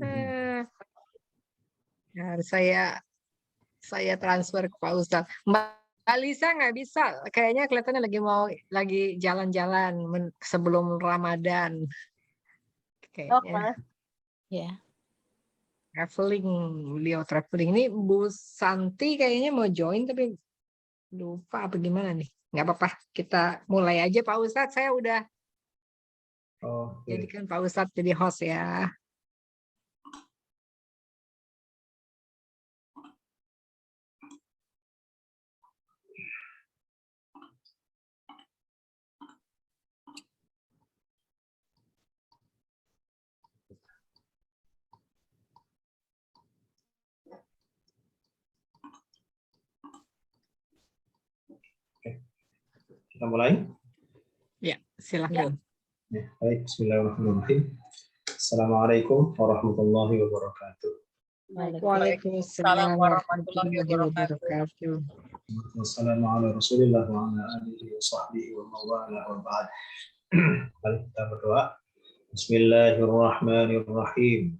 Eh, harus saya transfer ke Pak Ustadz. Mbak Lisa nggak bisa, kayaknya kelihatannya lagi jalan-jalan sebelum Ramadan. Kayaknya Ya. traveling, beliau traveling. Ini Bu Santi kayaknya mau join tapi lupa apa gimana nih. Nggak apa-apa, kita mulai aja Pak Ustadz. Saya udah jadikan Pak Ustadz jadi host ya. Kita mulai? Ya, silakan. Ya, baik, bismillahirrahmanirrahim. Assalamualaikum warahmatullahi wabarakatuh. Waalaikumsalam warahmatullahi wabarakatuh. Wassalamualaikum warahmatullahi wabarakatuh. Wa ala alihi wa sahbihi wa mawala wa ba'd. Mari kita berdoa. Bismillahirrahmanirrahim.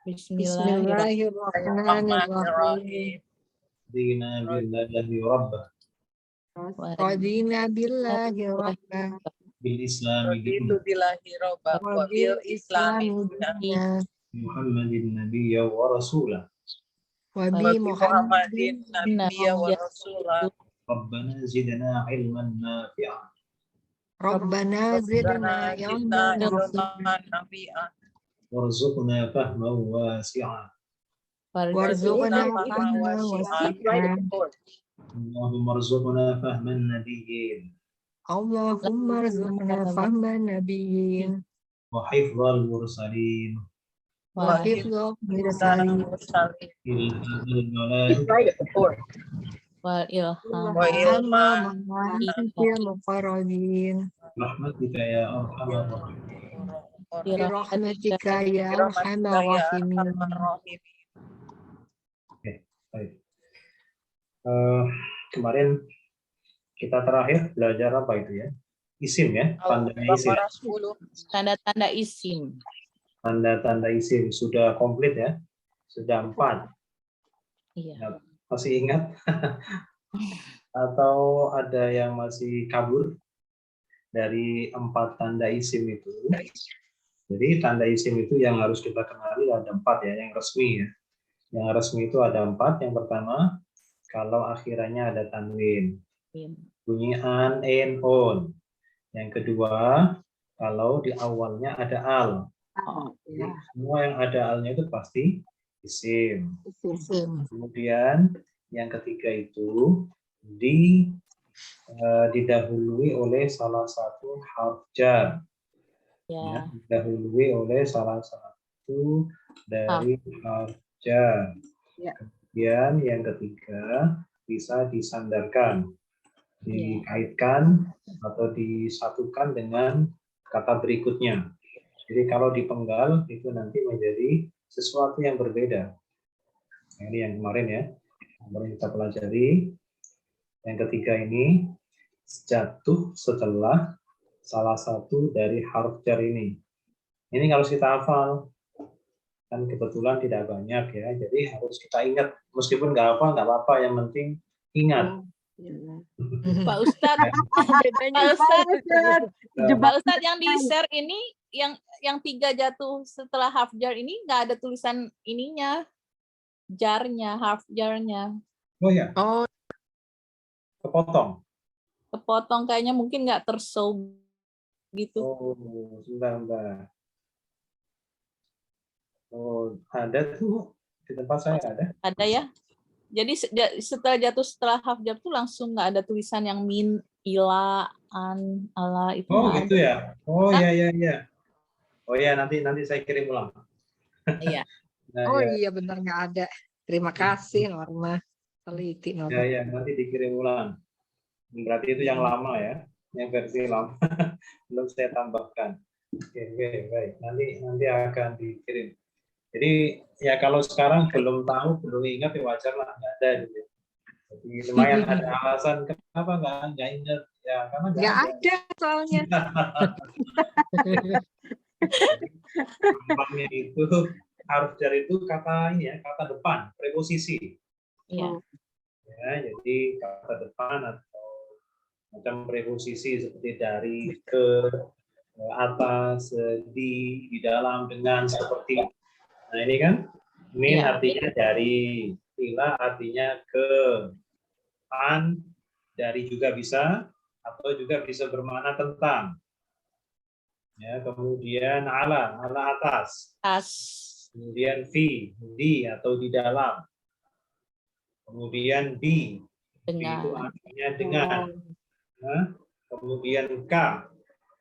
Bismillahirrahmanirrahim. Dina billahi rabbah. Qadina billahi rabbah. Bil islami Raditu billahi robba wa bil islami dinan. Muhammadin nabiyya wa rasulah. Wa Wa bi bi Muhammadin Muhammadin nabiyya wa rasulah. Rabbana zidna ilman nafi'an. Rabbana zidna ilman nafi'an nafi'an. Warzuqna fahman wasi'an. warzuqna fahman wasi'an. wasi'an. Allahumma rzuqna fahman nabiyyin. Allahumma rzuqna fahman nabiyyin Wa hifdzal mursalin. wa hifdzal mursalin Ilhamul malaikati. Wal ilham. Wa ilman. malaikatil muqarrabin Rahmatika ya arhamar rahimin. bi rahmatika ya arhamar rahimin. Baik. Kemarin kita terakhir belajar apa itu ya? Isim ya, tanda isim. Tanda-tanda isim. Tanda-tanda isim sudah komplit ya, sudah 4. Iya. Masih ingat? Atau ada yang masih kabur dari 4 tanda isim itu? Jadi tanda isim itu yang harus kita kenali ada 4 ya, yang resmi ya. Yang resmi itu ada 4. Yang pertama, kalau akhirannya ada tanwin. Bunyi an, en, on. Yang kedua, kalau di awalnya ada al. Jadi, semua yang ada alnya itu pasti isim. Kemudian yang ketiga itu didahului oleh salah satu harf jar. Ya, didahului oleh salah satu dari harf jar. Kemudian yang ketiga bisa disandarkan, dikaitkan atau disatukan dengan kata berikutnya. Jadi kalau dipenggal itu nanti menjadi sesuatu yang berbeda. Ini yang kemarin ya, kemarin kita pelajari. Yang ketiga ini jatuh setelah salah satu dari harf jar ini. Ini harus kita hafal. Kan kebetulan tidak banyak ya, jadi harus kita ingat. Meskipun nggak hafal nggak apa-apa, yang penting ingat. Pak Ustadz, Pak Ustadz yang di share ini yang 3 jatuh setelah half jar ini nggak ada tulisan ininya, jarnya, half jarnya. Oh ya. Oh, Kepotong kayaknya mungkin nggak tersow gitu. Oh, sebentar. Oh, ada tuh di tempat saya ada. Ada ya. Jadi setelah half jar tuh langsung nggak ada tulisan yang min, ila, an, ala itu. Oh gitu ada. ya. Oh iya. Oh ya, nanti saya kirim ulang. Iya. oh iya benar nggak ada. Terima kasih Norma. Teliti Norma. Ya, nanti dikirim ulang. Berarti itu yang lama ya, yang versi lama. Belum saya tambahkan. Oke, baik. Nanti akan dikirim. Jadi ya kalau sekarang belum tahu, belum ingat ya wajar lah, nggak ada gitu. Jadi lumayan ada alasan kenapa nggak ingat ya, karena nggak ada soalnya. Gampangnya itu harf jar itu kata ini ya, kata depan, preposisi. Iya. Ya, jadi kata depan atau macam preposisi seperti dari, ke, atas, di dalam, dengan, seperti. Nah ini kan min Iya. artinya dari, ila artinya ke, an dari juga bisa, atau juga bisa bermakna tentang. Ya, kemudian ala atas. As. Kemudian fi, di atau di dalam. Kemudian bi, bi itu Dengan. artinya dengan. Nah, kemudian k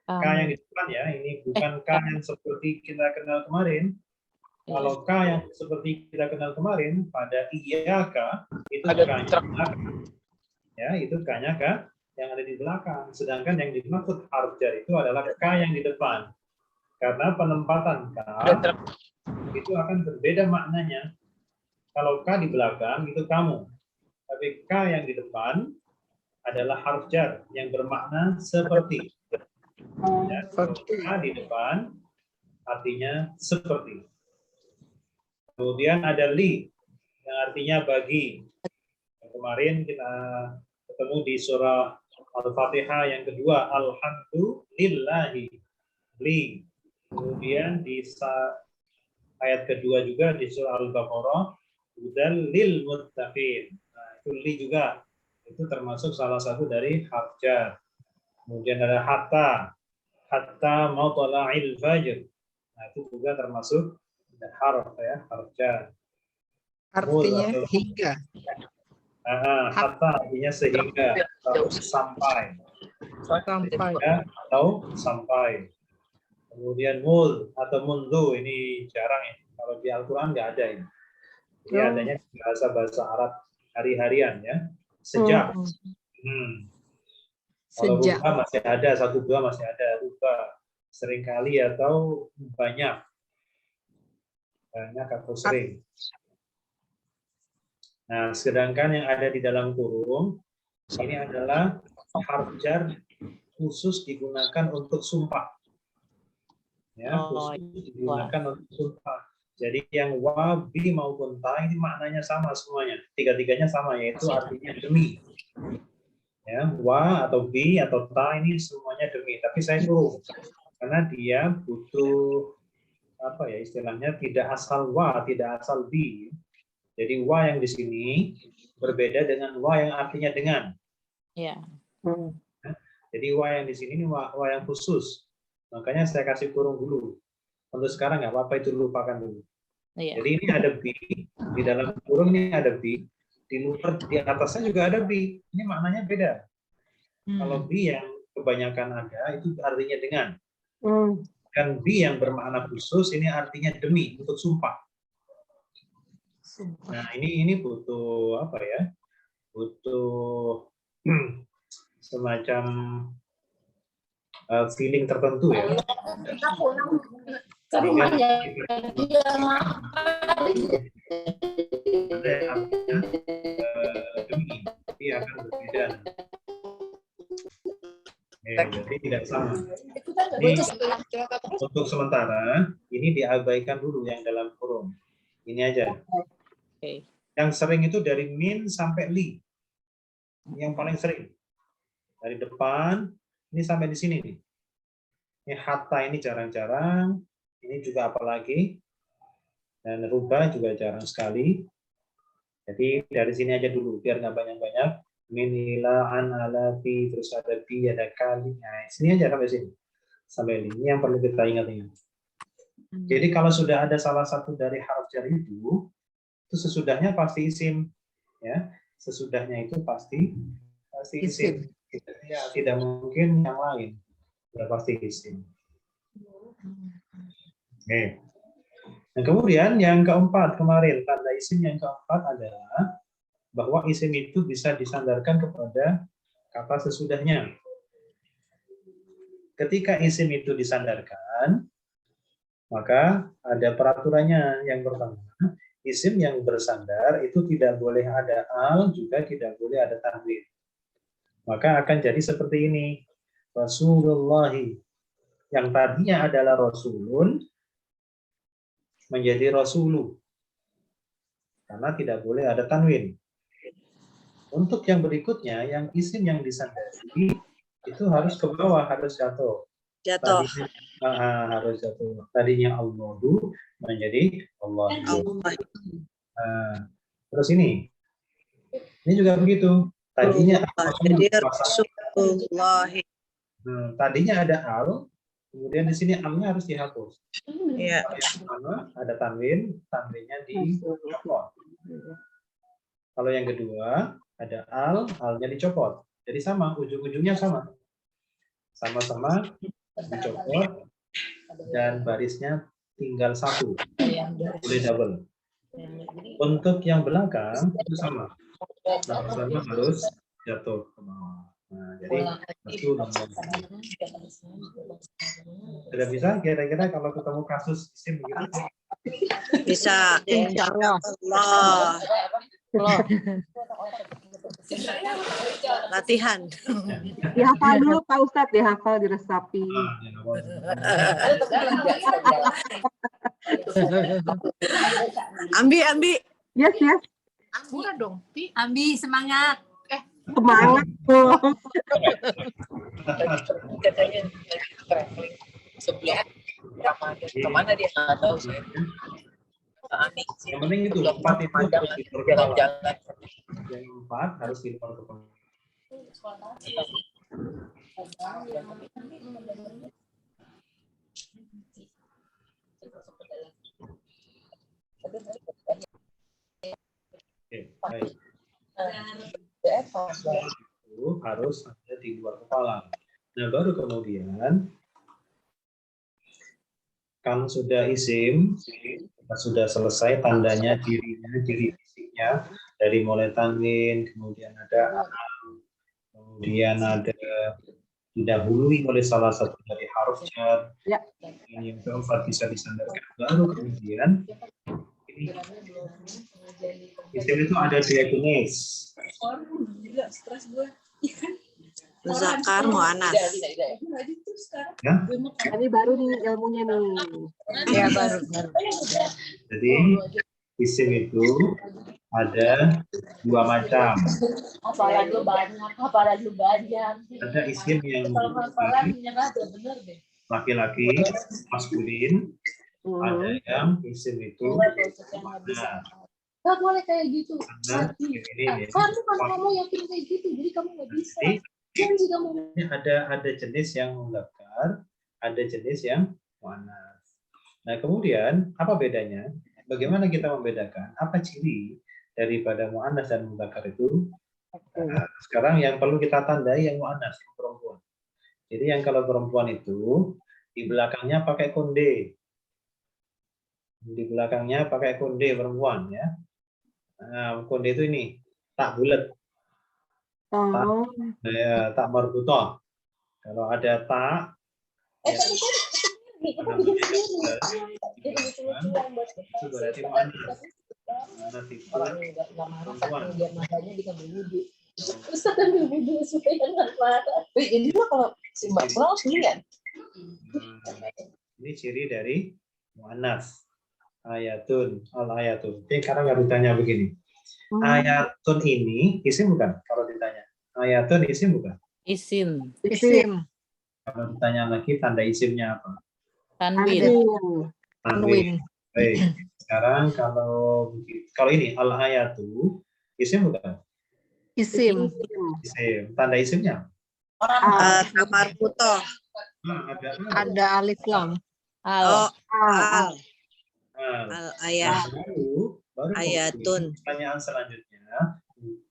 yang di depan ya, ini bukan k yang seperti kita kenal kemarin. Kalau k yang seperti kita kenal kemarin pada iyyaka itu k-nya ya, itu k-nya yang ada di belakang. Sedangkan yang dimaksud harf jar itu adalah k yang di depan. Karena penempatan k itu akan berbeda maknanya. Kalau k di belakang itu kamu. Tapi k yang di depan adalah harf jar yang bermakna seperti. Ya, k di depan artinya seperti. Kemudian ada li yang artinya bagi. Kemarin kita ketemu di surah Al-Fatihah yang kedua, alhamdulillahi li. Kemudian di ayat kedua juga di surah Al-Baqarah, hudal lil muttaqin. Nah, itu li juga. Itu termasuk salah satu dari harf jar. Kemudian ada hatta matla'il fajr. Nah, itu juga termasuk harf ya, harf jar. Artinya hingga. Hatta artinya sehingga atau sampai. Atau sampai. Kemudian mul atau mundu ini jarang ya. Kalau di Al-Quran nggak ada ini. Ini adanya bahasa-bahasa Arab hari-harian ya. Sejak. Kalau rupa masih ada, satu dua masih ada. Rupa seringkali atau banyak. Banyak atau sering. Nah, sedangkan yang ada di dalam kurung ini adalah harf jar khusus digunakan untuk sumpah. Ya, khusus digunakan untuk sumpah. Jadi yang wa, bi maupun ta ini maknanya sama semuanya. Tiga-tiganya sama, yaitu artinya demi. Ya, wa atau bi atau ta ini semuanya demi. Tapi saya kurung karena dia butuh apa ya istilahnya, tidak asal wa, tidak asal bi. Jadi wa yang di sini berbeda dengan wa yang artinya dengan. Ya. Jadi wa yang di sini ini wa yang khusus. Makanya saya kasih kurung dulu. Untuk sekarang nggak apa-apa, itu lupakan dulu. Ya. Jadi ini ada bi, di dalam kurung ini ada bi, di luar di atasnya juga ada bi. Ini maknanya beda. Kalau bi yang kebanyakan ada itu artinya dengan. Dan bi yang bermakna khusus ini artinya demi, untuk sumpah. Nah, ini butuh apa ya? Butuh semacam feeling tertentu ya. Ada yang artinya demi, tapi akan berbeda. Jadi tidak sama. Ini, untuk sementara ini diabaikan dulu yang dalam kurung. Ini aja. Yang sering itu dari min sampai li. Yang paling sering. Dari depan, ini sampai di sini nih. Ini hatta ini jarang-jarang. Ini juga apalagi. Dan rubah juga jarang sekali. Jadi dari sini aja dulu, biar nggak banyak-banyak. Min, ila, an, ala, fi, terus ada bi, ada kali. Nah, sini aja sampai sini. Sampai ini yang perlu kita ingat-ingat. Jadi kalau sudah ada salah satu dari harf jar itu sesudahnya pasti isim, ya. Sesudahnya itu pasti isim. Ya, tidak mungkin yang lain. Sudah pasti isim. Oke. Nah, kemudian yang keempat kemarin, tanda isim yang keempat adalah bahwa isim itu bisa disandarkan kepada kata sesudahnya. Ketika isim itu disandarkan, maka ada peraturannya. Yang pertama, isim yang bersandar itu tidak boleh ada al, juga tidak boleh ada tanwin. Maka akan jadi seperti ini. Rasulullah yang tadinya adalah Rasulun, menjadi rasulu. Karena tidak boleh ada tanwin. Untuk yang berikutnya, yang isim yang disandari itu harus ke bawah, harus jatuh. Jatuh. Harus jatuh. Tadinya Allahu menjadi Allah. Terus ini juga begitu. Tadinya jadi Rasulullah. Tadinya ada al, kemudian di sini alnya harus dihapus. Iya. Yang pertama ada tanwin, tanwinnya dicopot. Kalau yang kedua ada al, alnya dicopot. Jadi sama, ujung-ujungnya sama. Sama-sama dicopot dan barisnya tinggal satu. Boleh double. Untuk yang belakang itu sama. Sama-sama harus jatuh ke bawah. Nah, jadi sudah bisa kira-kira kalau ketemu kasus isim begitu? Bisa. Insyaallah. Allah. Latihan. Dihafal dulu Pak Ustadz, dihafal, diresapi. Ambi. Yes. Murah dong, Pi. Ambi, semangat. Semangat tuh. Katanya traveling sebelum Ramadan kemana dia nggak tahu saya. Yang penting itu 4 itu harus di jalan-jalan. Yang 4 harus di luar kepala. Oke, baik. Itu harus ada di luar kepala. Nah, baru kemudian kan sudah isim, kita sudah selesai tandanya, ciri fisiknya, dari mulai tanwin, kemudian ada kemudian ada didahului oleh salah satu dari haruf jar. Ya. Ini yang keempat bisa disandarkan. Baru kemudian ini isim itu ada 2 jenis. Zakar muannas. Ya. Ini baru nih ilmunya nih. Ya, baru. Jadi isim itu ada 2 macam. Apalagi banyak. Ada isim yang laki-laki, maskulin. Ada yang isim itu Nggak boleh kayak gitu. karena ini Kamu kan kamu yakin kayak gitu, jadi kamu nggak bisa. Janji kamu. ada jenis yang mudzakkar, ada jenis yang muannas. Nah, kemudian apa bedanya? Bagaimana kita membedakan apa ciri daripada muannas dan mudzakkar itu? Nah, sekarang yang perlu kita tandai yang muannas, yang perempuan. Jadi yang kalau perempuan itu di belakangnya pakai konde. Di belakangnya pakai konde perempuan ya. Nah, konde itu ini tak bulat. Tak marbutoh. Kalau ada tak itu berarti muannas. Muannas itu perempuan. Jadi kalau si Mbak Pulau sendirian. Ini ciri dari muannas. Ayatun, al-ayatun. Jadi sekarang nggak ditanya begini. Ayatun ini isim bukan? Kalau ditanya. Ayatun isim bukan? Isim. Kalau ditanya lagi tanda isimnya apa? Tanwin. Tanwin. Baik. Sekarang kalau ini al-ayatu isim bukan? Isim. Isim. Tanda isimnya? Tamar Putoh. Ada alif lam. Al. Ayat. Baru Ayatun. Pertanyaan selanjutnya,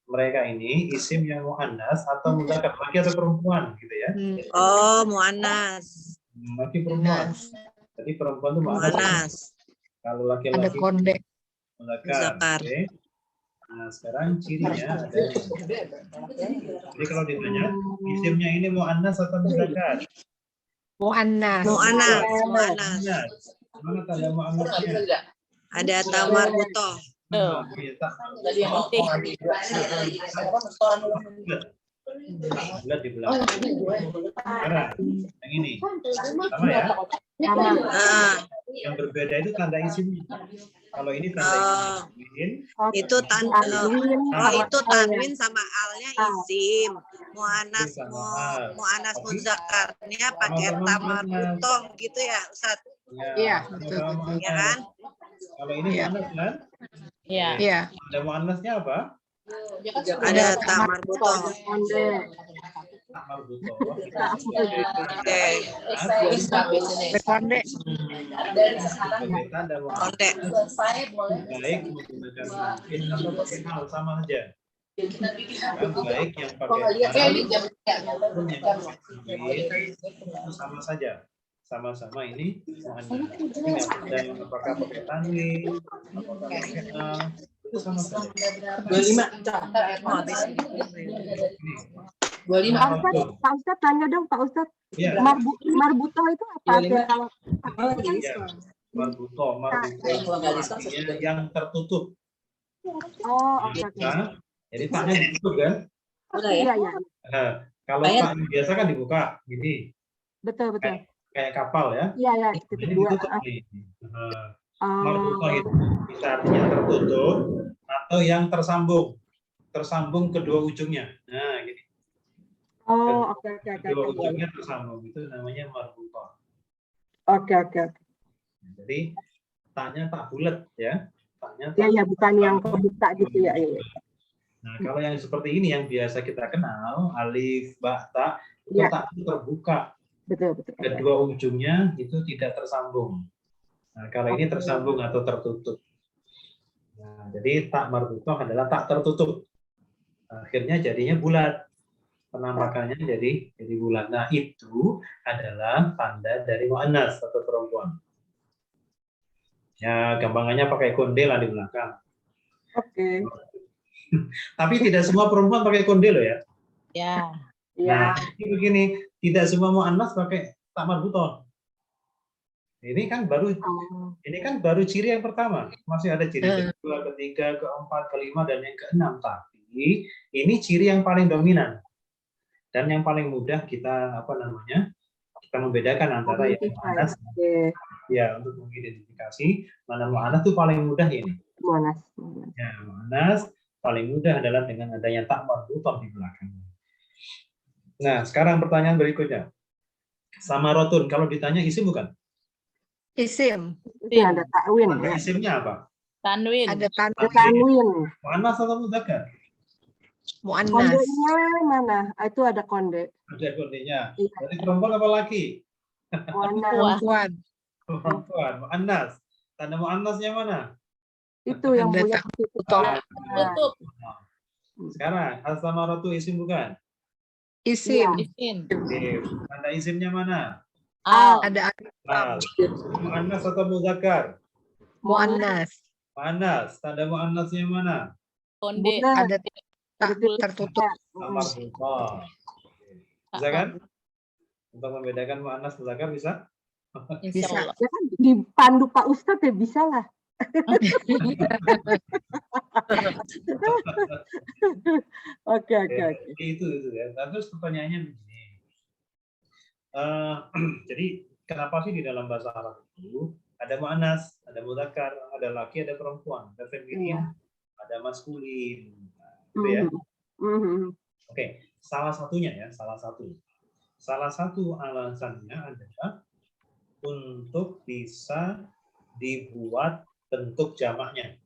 mereka ini isim yang muannas atau mudzakkar, laki atau perempuan gitu ya? Oh, muannas. Laki perempuan. Jadi perempuan itu muannas. Kalau Ada laki-laki konde. Zakar. Oke. Nah, sekarang cirinya ada. Jadi kalau ditanya isimnya ini muannas atau mudzakkar? Muannas. Muannas. Mana tanda muannasnya? Ada Tamar Putoh. Bulat di belakang. Sekarang yang ini sama ya. Yang berbeda itu tanda isimnya. Kalau ini tanda isim, Itu itu tanwin sama alnya isim. Mu'anas muzakarnya pakai ta marbutoh gitu ya, Ustaz? Iya, betul. Ya kan? Kalau ini mu'anas kan? Iya. Iya. Ada mu'anasnya apa? Ada ta marbutoh. Tak marbutoh. Oke. Berkonde. Sebagai tanda mu'annas. Konde. Baik menggunakan mungkin atau pakai hal sama saja. Baik yang pakai hal maupun yang pakai itu sama saja. Sama-sama ini mu'annas. Dan apakah pakai tanwin, apakah pakai hal, itu sama saja. 25. Pak Ustadz tanya dong Pak Ustadz, Iya. marbutoh itu apa? Iya. Marbutoh artinya yang tertutup. Oh, oke. Nah, jadi taknya ditutup kan? Iya. Nah, kalau tak yang biasa kan dibuka gini, Betul. kayak kapal ya. Iya, titik Ini dua. ditutup nih. Marbutoh itu bisa artinya tertutup atau yang tersambung kedua ujungnya. Nah, gini. Oh, oke. Kedua ujungnya tersambung, itu namanya marbutoh. Oke. Jadi taknya tak bulat ya. Taknya tak. Ya, bukan yang kebuka gitu ya. Nah, kalau yang seperti ini yang biasa kita kenal, alif, ba, ta, itu Ya. tak terbuka. Betul. Kedua ujungnya itu tidak tersambung. Nah, kalau ini tersambung atau tertutup. Nah, jadi tak marbutoh adalah tak tertutup. Akhirnya jadinya bulat. Penampakannya jadi bulat. Nah, itu adalah tanda dari mu'annas atau perempuan. Ya, gampangannya pakai konde lah di belakang. Oke. Tapi tidak semua perempuan pakai konde loh ya. Ya. Nah, ini begini, tidak semua mu'annas pakai tak marbutoh. Ini kan baru ciri yang pertama. Masih ada ciri kedua, ketiga, keempat, kelima, dan yang keenam. Tapi ini ciri yang paling dominan dan yang paling mudah kita kita membedakan antara yang mu'annas. Ya, untuk mengidentifikasi mana mu'annas itu paling mudah ini. Mu'annas. Ya, mu'annas paling mudah adalah dengan adanya tak marbutoh di belakangnya. Nah, sekarang pertanyaan berikutnya. Samarotun, kalau ditanya isim bukan? Isim. Itu ada takwin. Maka isimnya apa? Tanwin. Ada Tanwin. Mu'annas atau mudzakkar? mu'annas. Kondenya mana? Itu ada konde. Ada kondenya. Iya. Jadi perempuan apa laki? Mu'annas. Perempuan. Perempuan. Mu'annas. Tanda mu'annasnya mana? Itu yang Ada punya tak titik. butoh. Tutup. Sekarang as-samaratu isim bukan? Isim. Isim. Tanda isimnya mana? Al. Ada Al. Mu'annas atau mudzakkar? mu'annas. Mu'annas. Tanda mu'annasnya mana? Konde. Ada tak tertutup. Marbutoh. Bisa kan? Untuk membedakan mu'annas mudzakkar bisa? Insya Bisa. Allah. Ya kan dipandu Pak Ustadz ya bisa lah. Oke. Itu ya. Nah, terus pertanyaannya begini. Jadi kenapa sih di dalam bahasa Arab itu ada mu'annas, ada mudzakkar, ada laki, ada perempuan, ada feminin, ada maskulin, gitu ya. Oke, salah satunya ya, salah satu alasannya adalah untuk bisa dibuat bentuk jamaknya.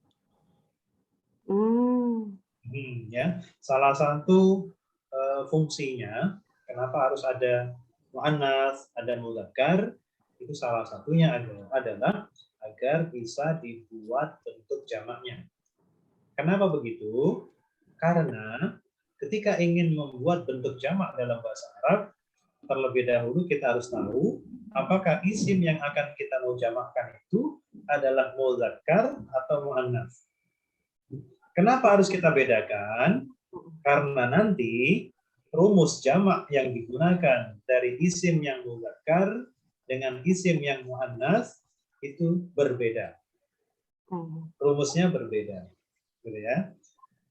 Ya, salah satu fungsinya kenapa harus ada mu'annas, ada mudzakkar, itu salah satunya adalah agar bisa dibuat bentuk jamaknya. Kenapa begitu? Karena ketika ingin membuat bentuk jamak dalam bahasa Arab, terlebih dahulu kita harus tahu apakah isim yang akan kita mau jamakkan itu adalah mudzakkar atau mu'annas. Kenapa harus kita bedakan? Karena nanti rumus jamak yang digunakan dari isim yang mudzakkar dengan isim yang mu'annas itu berbeda. Rumusnya berbeda. Gitu ya.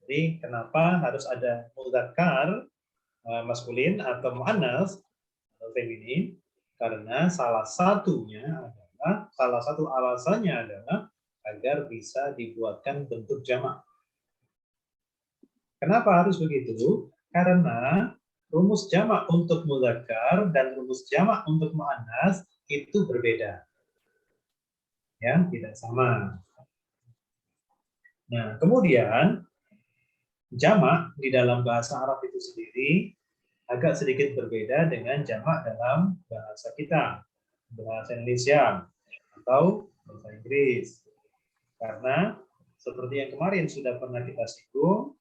Jadi kenapa harus ada mudzakkar maskulin atau muannas atau feminin, karena salah satu alasannya adalah agar bisa dibuatkan bentuk jamak. Kenapa harus begitu? Karena rumus jamak untuk mudzakkar dan rumus jamak untuk muannas itu berbeda. Ya, tidak sama. Nah, kemudian jamak di dalam bahasa Arab itu sendiri agak sedikit berbeda dengan jamak dalam bahasa kita, bahasa Indonesia atau bahasa Inggris. Karena seperti yang kemarin sudah pernah kita singgung,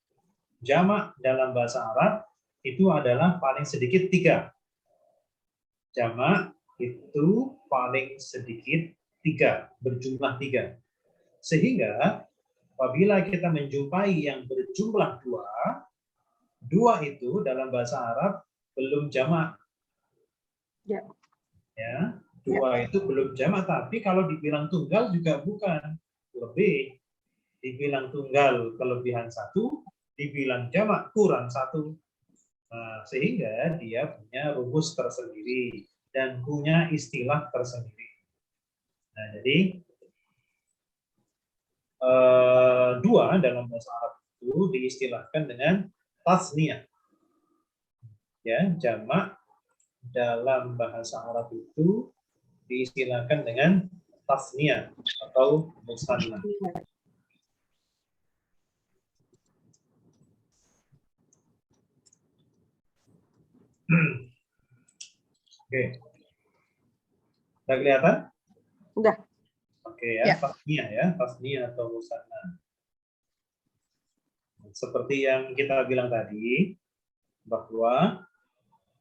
jamak dalam bahasa Arab itu adalah paling sedikit 3. Jamak itu paling sedikit 3, berjumlah 3. Sehingga apabila kita menjumpai yang berjumlah 2 itu dalam bahasa Arab belum jamak. Ya. Ya, 2 itu belum jamak, tapi kalau dibilang tunggal juga bukan. Lebih. Dibilang tunggal kelebihan 1, dibilang jamak kurang 1. Nah, sehingga dia punya rumus tersendiri dan punya istilah tersendiri. Nah, jadi 2 dalam bahasa Arab itu diistilahkan dengan tasniyah. Ya, jamak dalam bahasa Arab itu diistilahkan dengan tasniyah atau musanna. Oke. Sudah kelihatan? Udah. Oke ya, tasniyah atau musanna. Seperti yang kita bilang tadi, bahwa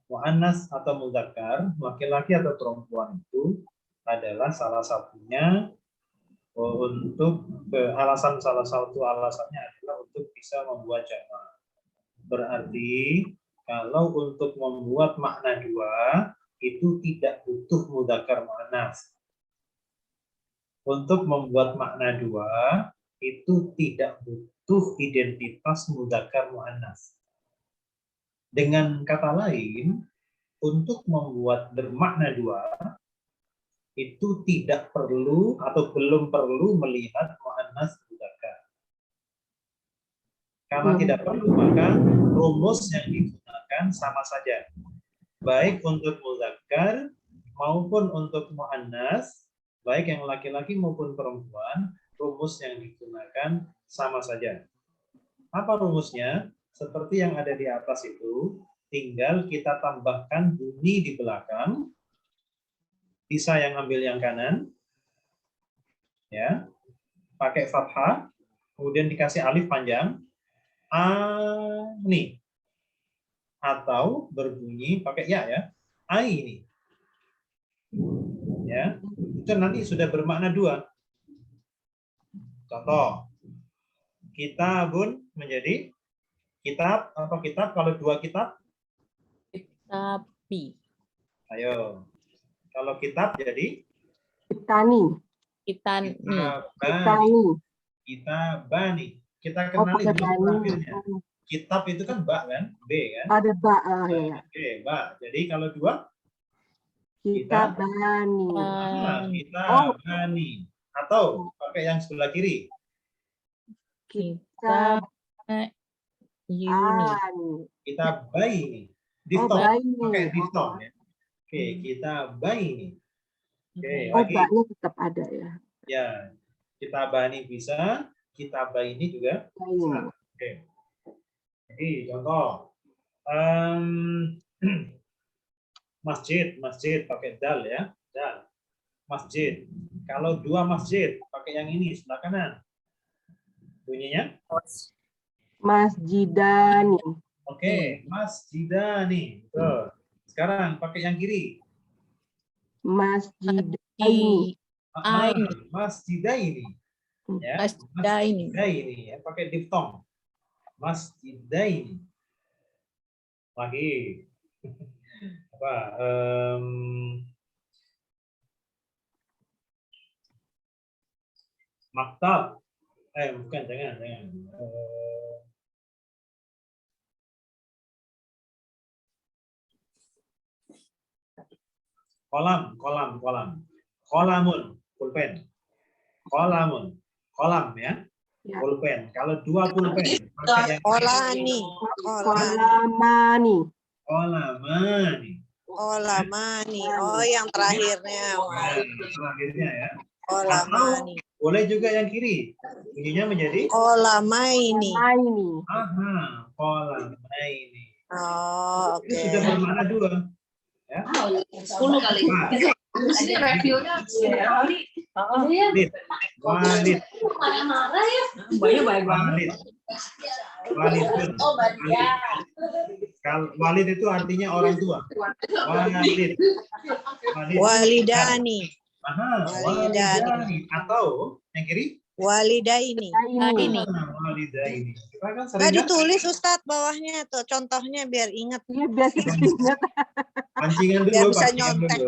muannas atau mudzakkar, laki-laki atau perempuan itu adalah salah satunya untuk salah satu alasannya adalah untuk bisa membuat jamak. Berarti kalau untuk membuat makna 2 itu tidak butuh mudzakkar muannas. Untuk membuat makna 2 itu tidak butuh identitas mudzakkar muannas. Dengan kata lain, untuk membuat bermakna 2 itu tidak perlu atau belum perlu melihat muannas mudzakkar. Karena tidak perlu, maka rumus yang digunakan sama saja. Baik untuk mudzakkar maupun untuk muannas, baik yang laki-laki maupun perempuan, rumus yang digunakan sama saja. Apa rumusnya? Seperti yang ada di atas itu, tinggal kita tambahkan bunyi di belakang. Bisa yang ambil yang kanan, ya, pakai fathah, kemudian dikasih alif panjang, ani, atau berbunyi pakai ya, aini. Ya, itu nanti sudah bermakna 2. Contoh, kitabun menjadi kitab, apa kitab? Kalau 2 kitab? Kitabi. Ayo. Kalau kitab jadi? Kitani. Kitani. Kitabani. Kita kenali dulu terakhirnya. Kitab itu kan ba kan? B kan? Ada ba. Ya. Oke, ba. Jadi kalau 2? Kitabani. Kitabani. Atau pakai yang sebelah kiri. Kitabaini. Kitabaini. Diftong. Pakai diftong ya. Oke, kitabaini. Oke, lagi. Ba-nya tetap ada ya. Ya, kitabani bisa, kitabaini juga bisa. Oke. Jadi contoh, masjid pakai dal ya, dal. Masjid. Kalau 2 masjid pakai yang ini sebelah kanan. Bunyinya? Masjidani. Oke, masjidani. Betul. Sekarang pakai yang kiri. Masjidaini. Masjidaini. Ya, masjidaini ya, pakai diftong. Masjidaini. Lagi. Apa? Maktab. Bukan, jangan. Kolam. Kolamun, pulpen. Kolam ya. Ya. Pulpen. Kalau 2 pulpen, pakai yang Kolani. kolamani. Kolamani. Oh, yang terakhirnya. Nah, terakhirnya ya. Kolamani. Boleh juga yang kiri. Bunyinya menjadi Kolamaini. aha, kolamaini. Oh, Itu oke. sudah bermakna 2. Ya. 10 kali. Ini reviewnya kali. Walid. Marah-marah ya. Walid. Walid itu artinya orang tua. Walid. Walidani. Aha, Walidani. walidani. Atau yang kiri? Walidaini. Walidaini. Kita kan sering Nggak kan ditulis Ustadz bawahnya tuh contohnya biar ingat. Iya, biar kita ingat. pancingan Biar dulu, bisa nyontek.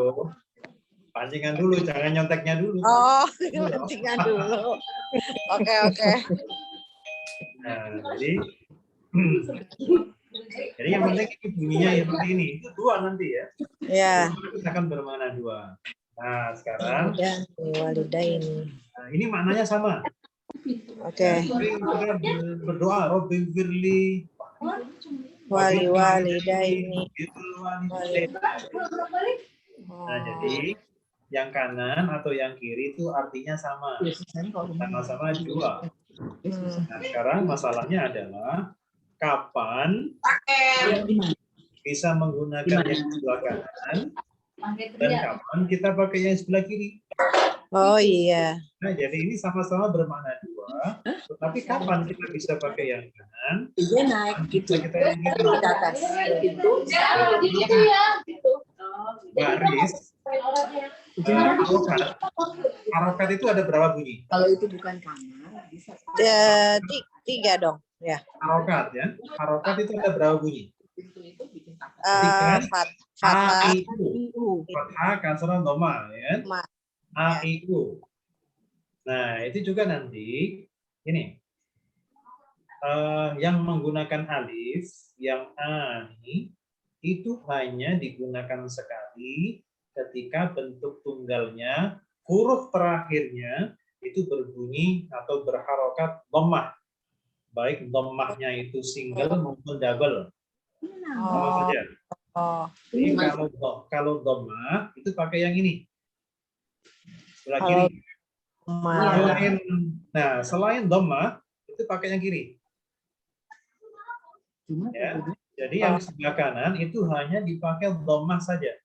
Pancingan dulu, jangan nyonteknya dulu. Oh, pentingan dulu. Oke. Nah, jadi yang penting ini bunyinya seperti ini. Itu 2 nanti ya. Ya. Itu akan bermakna 2. Nah, sekarang Walidaini. nah, ini maknanya sama. Oke. Kita berdoa, Robbi firli Walidaini. Nah, jadi yang kanan atau yang kiri itu artinya sama. Sama-sama 2. Nah, sekarang masalahnya adalah kapan bisa menggunakan yang sebelah kanan dan kapan kita pakai yang sebelah kiri. Oh iya. Nah, jadi ini sama-sama bermakna 2, tetapi kapan kita bisa pakai yang kanan? Dia naik gitu. Kita yang kiri. Ke atas. Gitu. Gitu ya. Gitu. Baris. Harokat itu ada berapa bunyi? Kalau itu bukan kamar, bisa. 3 dong. Ya. Harokat ya. Harokat itu ada berapa bunyi? Fathah. Fathah, kasrah, dhamma ya. Ma. A-I-U. Nah, itu juga nanti ini yang menggunakan alif, yang A ini itu hanya digunakan sekali ketika bentuk tunggalnya, huruf terakhirnya itu berbunyi atau berharokat dhammah. Baik dhammahnya itu single maupun double. Sama saja. Jadi kalau dhammah itu pakai yang ini. Sebelah kiri. Selain dhammah itu pakai yang kiri. Ya. Jadi yang sebelah kanan itu hanya dipakai dhammah saja.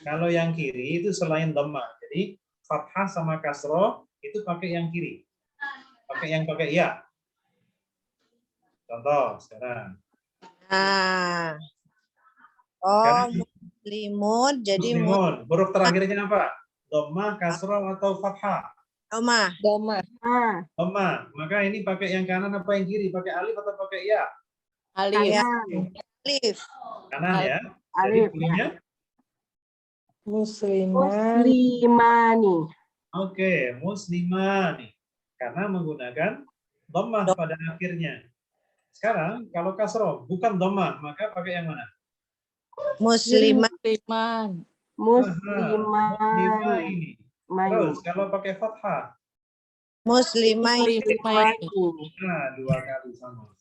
Kalau yang kiri itu selain dhammah. Jadi fathah sama kasroh itu pakai yang kiri. Pakai ya. Contoh sekarang. Nah. Oh, muslimun jadi muslimun. Huruf terakhirnya apa? Dhammah, kasroh atau fathah? Dhammah. Maka ini pakai yang kanan apa yang kiri? Pakai alif atau pakai ya? Alif. Kanan ya. Alif. Jadi bunyinya Muslimani. Oke, muslimani. Karena menggunakan dhammah pada akhirnya. Sekarang kalau kasroh bukan dhammah, maka pakai yang mana? Musliman. Muslimani. Terus kalau pakai fathah? Muslimaini. Nah, 2 kali sama.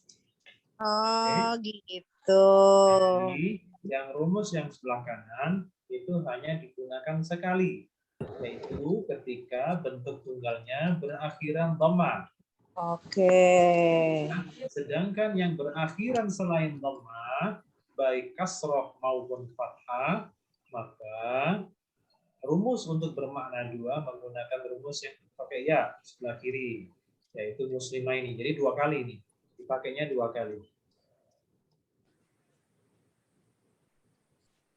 Oh, gitu. Jadi, yang rumus yang sebelah kanan itu hanya digunakan sekali, yaitu ketika bentuk tunggalnya berakhiran dhammah. Oke. Sedangkan yang berakhiran selain dhammah, baik kasroh maupun fathah, maka rumus untuk bermakna 2 menggunakan rumus yang pakai ya sebelah kiri, yaitu muslimaini. Jadi 2 kali ini, dipakainya 2 kali.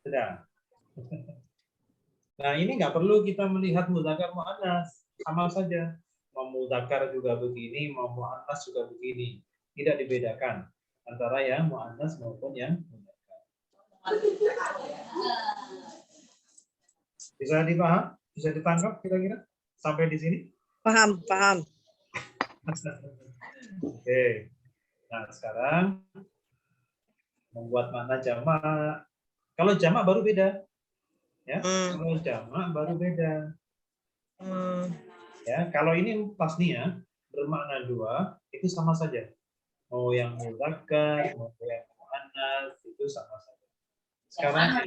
Sudah. Nah, ini nggak perlu kita melihat mudzakkar muannas, sama saja. Mau mudzakkar juga begini, mau muannas juga begini. Tidak dibedakan antara yang muannas maupun yang mudzakkar. Bisa dipaham? Bisa ditangkap kira-kira sampai di sini? Paham. Oke. Nah, sekarang membuat makna jamak. Kalau jamak baru beda. Ya, kalau jamak baru beda. Ya, kalau ini pas nih ya, bermakna dua, itu sama saja. Mau yang mudzakkar, mau yang muannas, itu sama saja. Sekarang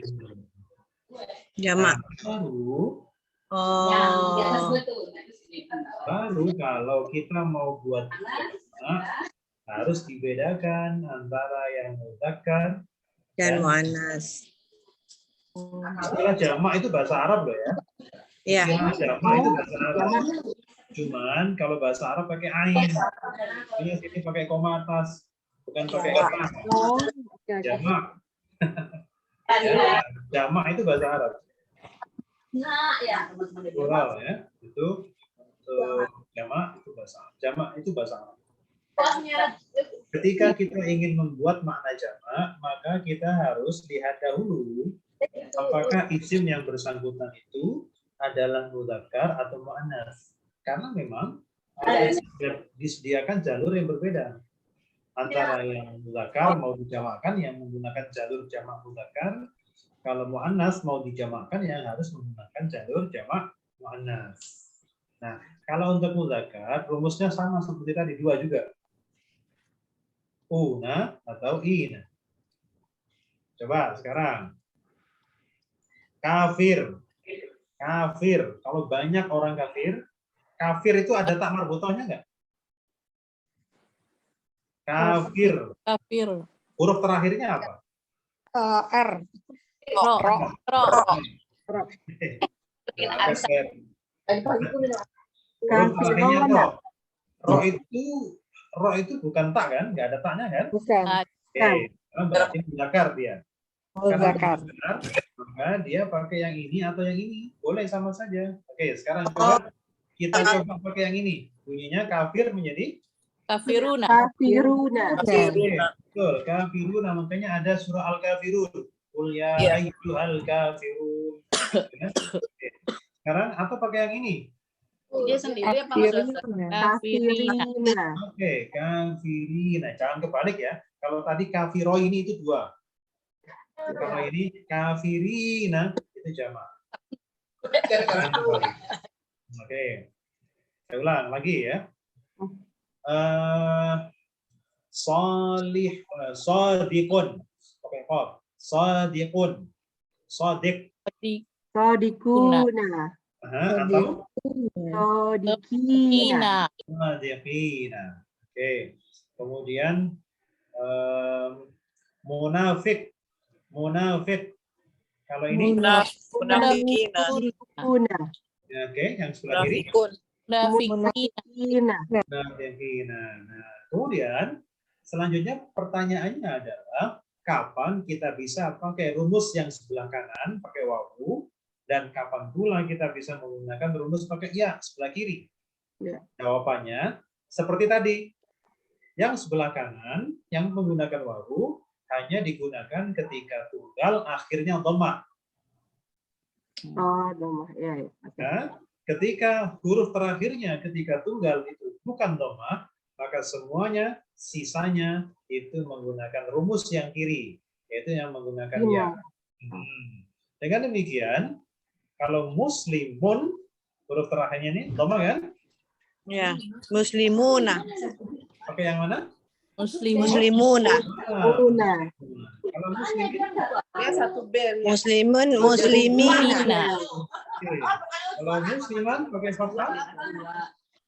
Jamak. Baru kalau kita mau buat jamak, harus dibedakan antara yang mudzakkar Dan muannas. istilah jamak itu bahasa Arab loh ya. Iya. Istilah jamak itu bahasa Arab. Cuman kalau bahasa Arab pakai ain. Ini sini pakai koma atas, bukan pakai koma. Jamak. Ya, jamak itu bahasa Arab. Plural ya. Itu jamak itu bahasa Arab. Jamak itu bahasa Arab. Ketika kita ingin membuat makna jamak, maka kita harus lihat dahulu apakah isim yang bersangkutan itu adalah mudzakkar atau muannas. Karena memang disediakan jalur yang berbeda antara yang mudzakkar mau dijamakkan yang menggunakan jalur jamak mudzakkar, kalau muannas mau dijamakkan yang harus menggunakan jalur jamak muannas. Nah, kalau untuk mudzakkar rumusnya sama seperti tadi, dua juga. Una atau ina. Coba sekarang. Kafir. Kafir. Kalau banyak orang kafir, kafir itu ada tak marbutohnya enggak? Kafir. Kafir. Huruf terakhirnya apa? R. Ro. Huruf terakhirnya ro. Ro itu bukan tak kan? Enggak ada taknya kan? Bukan. Oke. Berarti mudzakkar dia. Karena Mudzakkar. benar, maka dia pakai yang ini atau yang ini. Boleh sama saja. Oke, sekarang coba kita coba pakai yang ini. Bunyinya kafir menjadi Kafiruna. Kafiruna. betul, kafiruna. Makanya ada surah Al-Kafirun. Qul ya ayyuhal kafirun. Oke. Sekarang apa pakai yang ini? Dia sendiri apa madrasah? Kafirina. Oke, kafirina. Jangan kebalik ya. Kalau tadi kafiro ini itu dua. Kalau ini kafirina itu jamak. Oke. Saya ulang lagi ya. Sadiqun. Pakai qaf. Sadiqun. Sadiq. Sodikuna. Atau Sodikina. sadiqina. Oke. Kemudian munafik. Munafik. Kalau ini Munafikina. Kuna. oke, yang sebelah kiri. Munafikina. Munafikina. Nah, kemudian selanjutnya pertanyaannya adalah kapan kita bisa pakai rumus yang sebelah kanan pakai wawu dan kapan pula kita bisa menggunakan rumus pakai ya sebelah kiri? Ya. Jawabannya seperti tadi. Yang sebelah kanan yang menggunakan wawu hanya digunakan ketika tunggal akhirnya dhammah. Oh, dhammah. Ya, ya. Nah, ketika huruf terakhirnya ketika tunggal itu bukan dhammah, maka semuanya sisanya itu menggunakan rumus yang kiri, yaitu yang menggunakan ya. Dengan demikian, kalau muslimun huruf terakhirnya ini dhammah kan? Ya, muslimuna. Pakai yang mana? Muslimuna. Kuna. Kalau muslim itu Dia satu bel. Muslimun, muslimina. oke. Kalau musliman pakai fathah?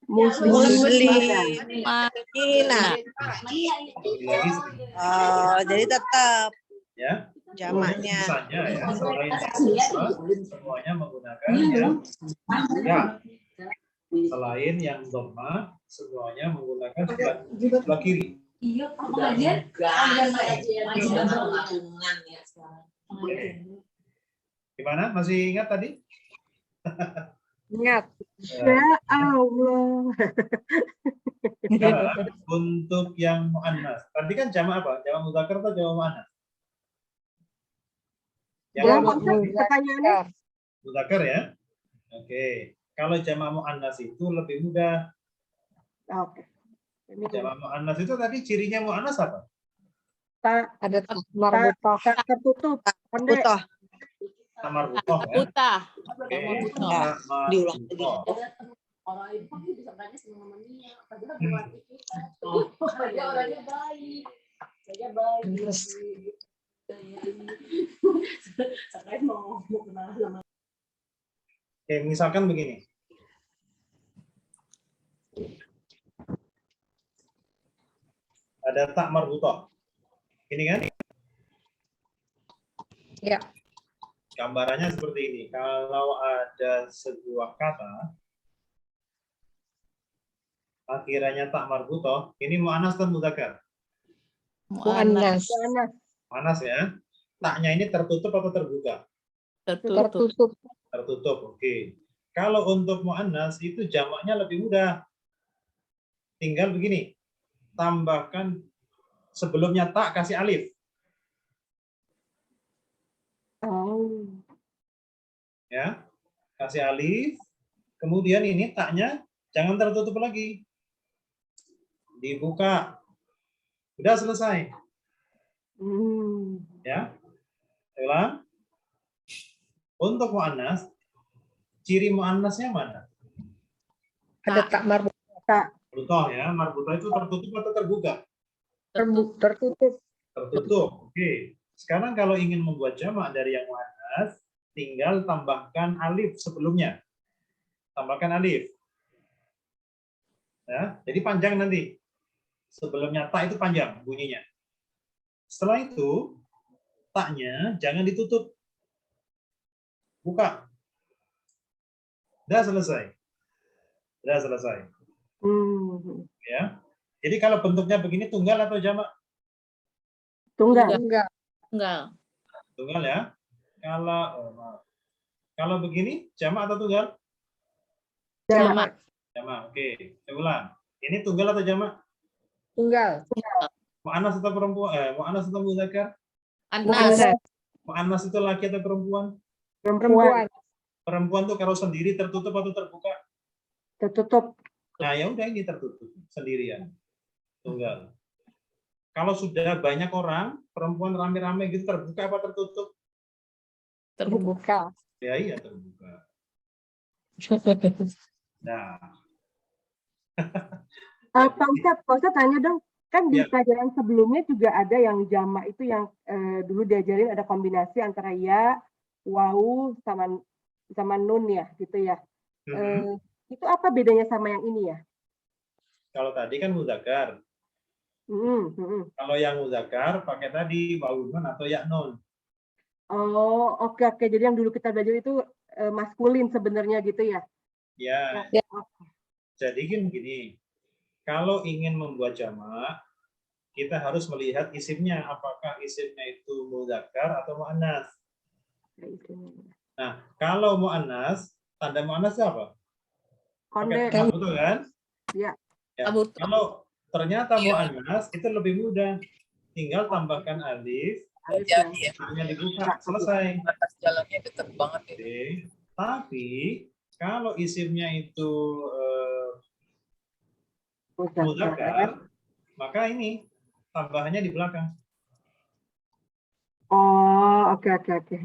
Muslimina. Muslimina. Lagi Oh, jadi tetap ya. jamaknya. Sisanya ya, selain sisa, semuanya menggunakan ya. Selain yang dhammah, semuanya menggunakan sebelah kiri. Iya, pengajian. Gimana? Masih ingat tadi? Ingat. Ya Allah. Sekarang untuk yang muannas. Tadi kan jamak apa? Jamak mudzakkar atau jamak muannas? Jamak pertanyaannya. Mudzakkar ya. Oke. Kalau jamak muannas itu lebih mudah. Oke. Jamak muannas itu tadi cirinya muannas apa? Tak Ada marbutoh. tertutup. Pendek. Butoh. Tak marbutoh ya. Buta. Oke. Marbutoh. Tak Diulang lagi. marbutoh. Orang itu kan dia bisa berani sama mamanya, padahal buat kita. Dia orangnya baik. Saya baik. Terus. Saya mau kenal sama. Oke, misalkan begini. Ada tak marbutoh. Ini kan? Ya. Gambarannya seperti ini. Kalau ada sebuah kata akhirannya tak marbutoh, ini mu'annas dan mudzakkar. Mu'annas. Mu'annas ya. Taknya ini tertutup atau terbuka? Tertutup. Tertutup. Oke. Kalau untuk mu'annas itu jamaknya lebih mudah. Tinggal begini. Tambahkan sebelumnya tak kasih alif. Oh. Ya. Kasih alif. Kemudian ini taknya jangan tertutup lagi. Dibuka. Sudah selesai. Ya. Ulang. Untuk mu'annas, ciri mu'annasnya mana? Ada tak marbutoh. Marbutoh ya. Marbutoh itu tertutup atau terbuka? Tertutup. Tertutup. Oke. Sekarang kalau ingin membuat jamak dari yang mu'annas, tinggal tambahkan alif sebelumnya. Tambahkan alif. Ya, jadi panjang nanti. Sebelumnya tak itu panjang bunyinya. Setelah itu, taknya jangan ditutup. Buka. Sudah selesai. Sudah selesai. Ya. Jadi kalau bentuknya begini tunggal atau jamak? Tunggal. Enggak. Tunggal ya. Kalau begini jamak atau tunggal? Jamak. Jamak. Oke. Saya ulang. Ini tunggal atau jamak? Tunggal. Mu'annas atau perempuan? Mu'annas atau mudzakkar? Anas. Mu'annas itu laki atau perempuan? Perempuan. Perempuan tuh kalau sendiri tertutup atau terbuka? Tertutup. Nah, ya udah ini tertutup sendirian. Tunggal. Kalau sudah banyak orang, perempuan rame-rame gitu terbuka apa tertutup? Terbuka. Ya iya terbuka. Nah, Pak Ustadz tanya dong. Kan di Ya. pelajaran sebelumnya juga ada yang jamak itu yang dulu diajarin ada kombinasi antara ya, wawu sama nun ya, gitu ya. Itu apa bedanya sama yang ini ya? kalau tadi kan mudzakkar. Kalau yang mudzakkar pakai tadi wawu nun atau ya nun. Oh, oke. Jadi yang dulu kita belajar itu maskulin sebenarnya gitu ya? Ya. Ya. Jadi kan gini, kalau ingin membuat jamak, kita harus melihat isimnya. Apakah isimnya itu mudzakkar atau mu'annas? Nah, kalau mu'annas, tanda mu'annas apa? Pakai Konde. betul kan? Ya. Ya. Kalau ternyata mu'annas itu lebih mudah. Tinggal tambahkan alif, Jadi ya. hanya dibuka, selesai. Batas jalannya dekat banget ya. Oke. Tapi kalau isimnya itu mudzakkar, maka ini tambahannya di belakang. Oh, oke.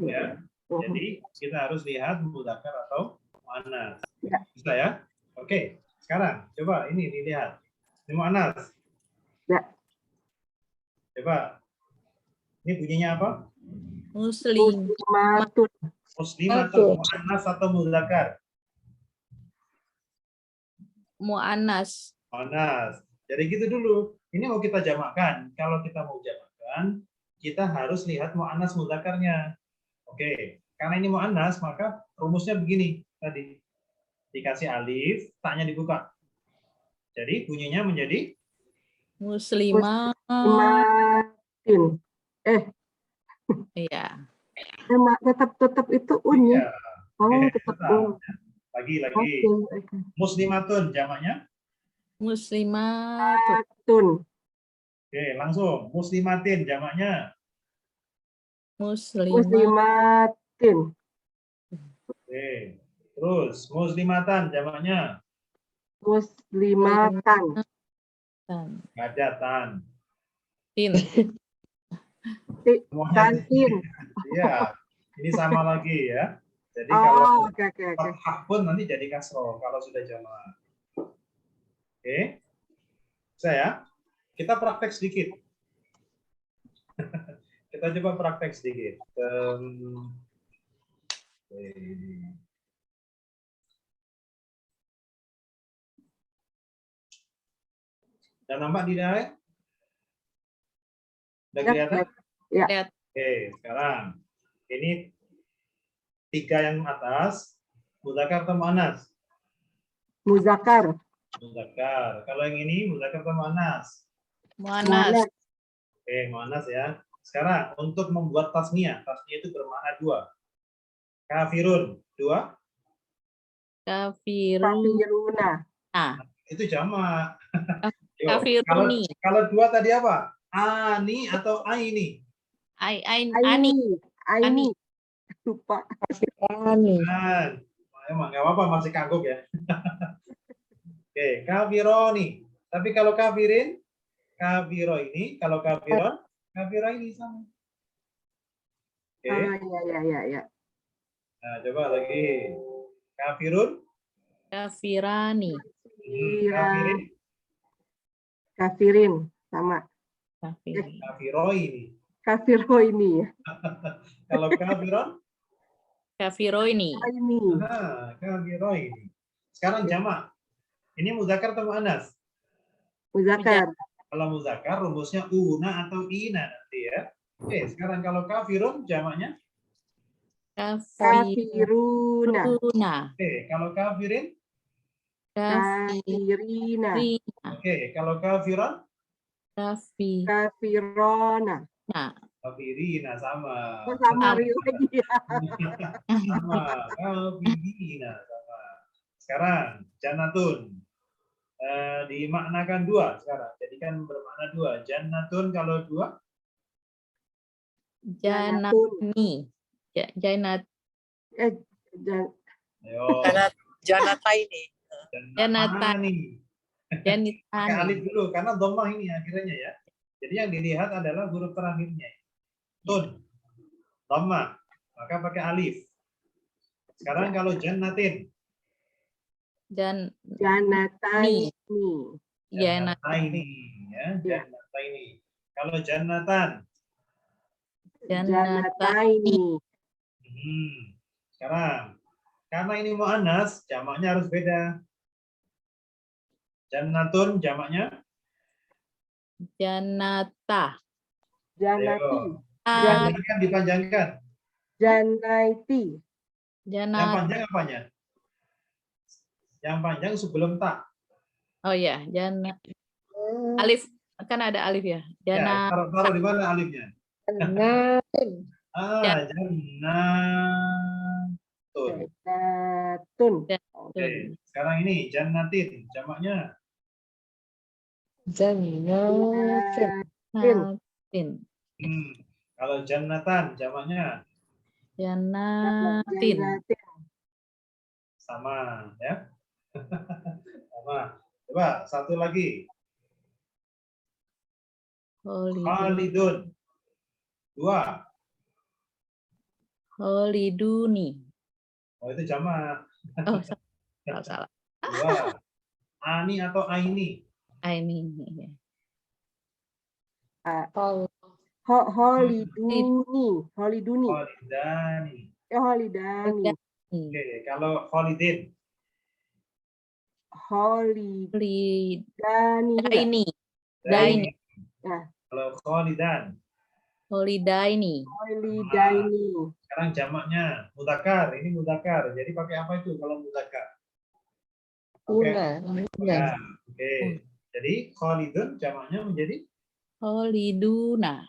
Ya. Jadi kita harus lihat mudzakkar atau mu'annas. Ya. Bisa ya? Oke. Sekarang coba ini dilihat. Ini mu'annas. Ya. Coba. Ini bunyinya apa? Muslimatun. Muslimatun, mu'annas atau mudzakkar? Mu'annas. Mu'annas. Jadi gitu dulu. Ini mau kita jamakkan. Kalau kita mau jamakkan, kita harus lihat mu'annas mudzakarnya. Oke. Karena ini mu'annas, maka rumusnya begini tadi. Dikasih alif, taknya dibuka. Jadi bunyinya menjadi Muslimatin. Iya. Tetap itu un ya. Oh, tetap un. Lagi. Oke. Muslimatun jamaknya? Muslimatun. Oke, langsung. Muslimatin jamaknya? Muslimatin. Oke. Terus muslimatan jamaknya? Muslimatan. Nggak ada tan. Tin. Semuanya Tantin. Iya. Ini sama lagi ya. Jadi kalau Oh, oke. fathah pun nanti jadi kasroh kalau sudah jamak. Oke. Saya kita praktek sedikit. Kita coba praktek sedikit. Dan nampak di dalam? Udah kelihatan? Ya. Lihat. Oke, sekarang ini 3 yang atas, muzakkar atau muannas? Muzakkar. Muzakkar. Kalau yang ini muzakkar atau muannas? Muannas. Oke, muannas ya. Sekarang untuk membuat tasniyah itu bermakna 2. Kafirun 2. Kafiruna. Itu jamak. Kafiruni. Kalau 2 tadi apa? Ani atau aini? Aini. Lupa. Kafirani. Emang nggak apa-apa, masih kagok ya. Oke, kafironi. Tapi kalau kafirin, kafiro ini. Kalau kafiron, kafiro ini sama. Oke. Ya. Nah, coba lagi. Kafirun. Kafirani. Kafirin. Kafirin sama. Kafiro ini. Kafiro ini. Kalau kafiron? Kafiro ini. Kafiro ini. Sekarang jamak. Ini muzakkar atau muannas? Muzakkar. Kalau muzakkar rumusnya una atau ina nanti ya. Oke, sekarang kalau kafirun jamaknya? Kafiruna. Oke, kalau kafirin? Kafirina. Oke, kalau kafiron? Kafirona. Kafirina sama. Sama lagi ya. Sama. Kafirina sama. Sekarang jannatun. Dimaknakan 2 sekarang. Jadikan bermakna 2. Jannatun kalau 2? Janatni. Janat. Janataini. Janatani. Pakai Janitani. alif dulu karena dhammah ini akhirnya ya. Jadi yang dilihat adalah huruf terakhirnya. Tun. Dhammah. Maka pakai alif. Sekarang kalau jannatin. Janataini. Jannataini ya. Jannataini. Kalau jannatan. Janataini. Sekarang karena ini muannas, jamaknya harus beda. Jannatun jamaknya? Janata. Janati. Dipanjangkan. Janaiti. Yang panjang apanya? Yang panjang sebelum tak. Oh ya, alif kan ada alif ya. Taruh di mana alifnya? Jannatun. Jannatun. Oke, sekarang ini jannatin jamaknya? Jannatin. Kalau jannatan jamaknya? Jannatin. Sama ya. Sama. Coba satu lagi. Khalidun. 2. Khaliduni. Oh, itu jamak. Oh, salah. 2. Ani atau aini? Aini. Holiduni. Khalidani. Holidani. Oke, kalau Khalidin? Holidani. Daini. Kalau Khalidan? Holidaini. Sekarang jamaknya mudzakkar. Ini mudzakkar. Jadi pakai apa itu kalau mudzakkar? Una. Oke. Jadi Khalidun jamaknya menjadi? Khaliduna.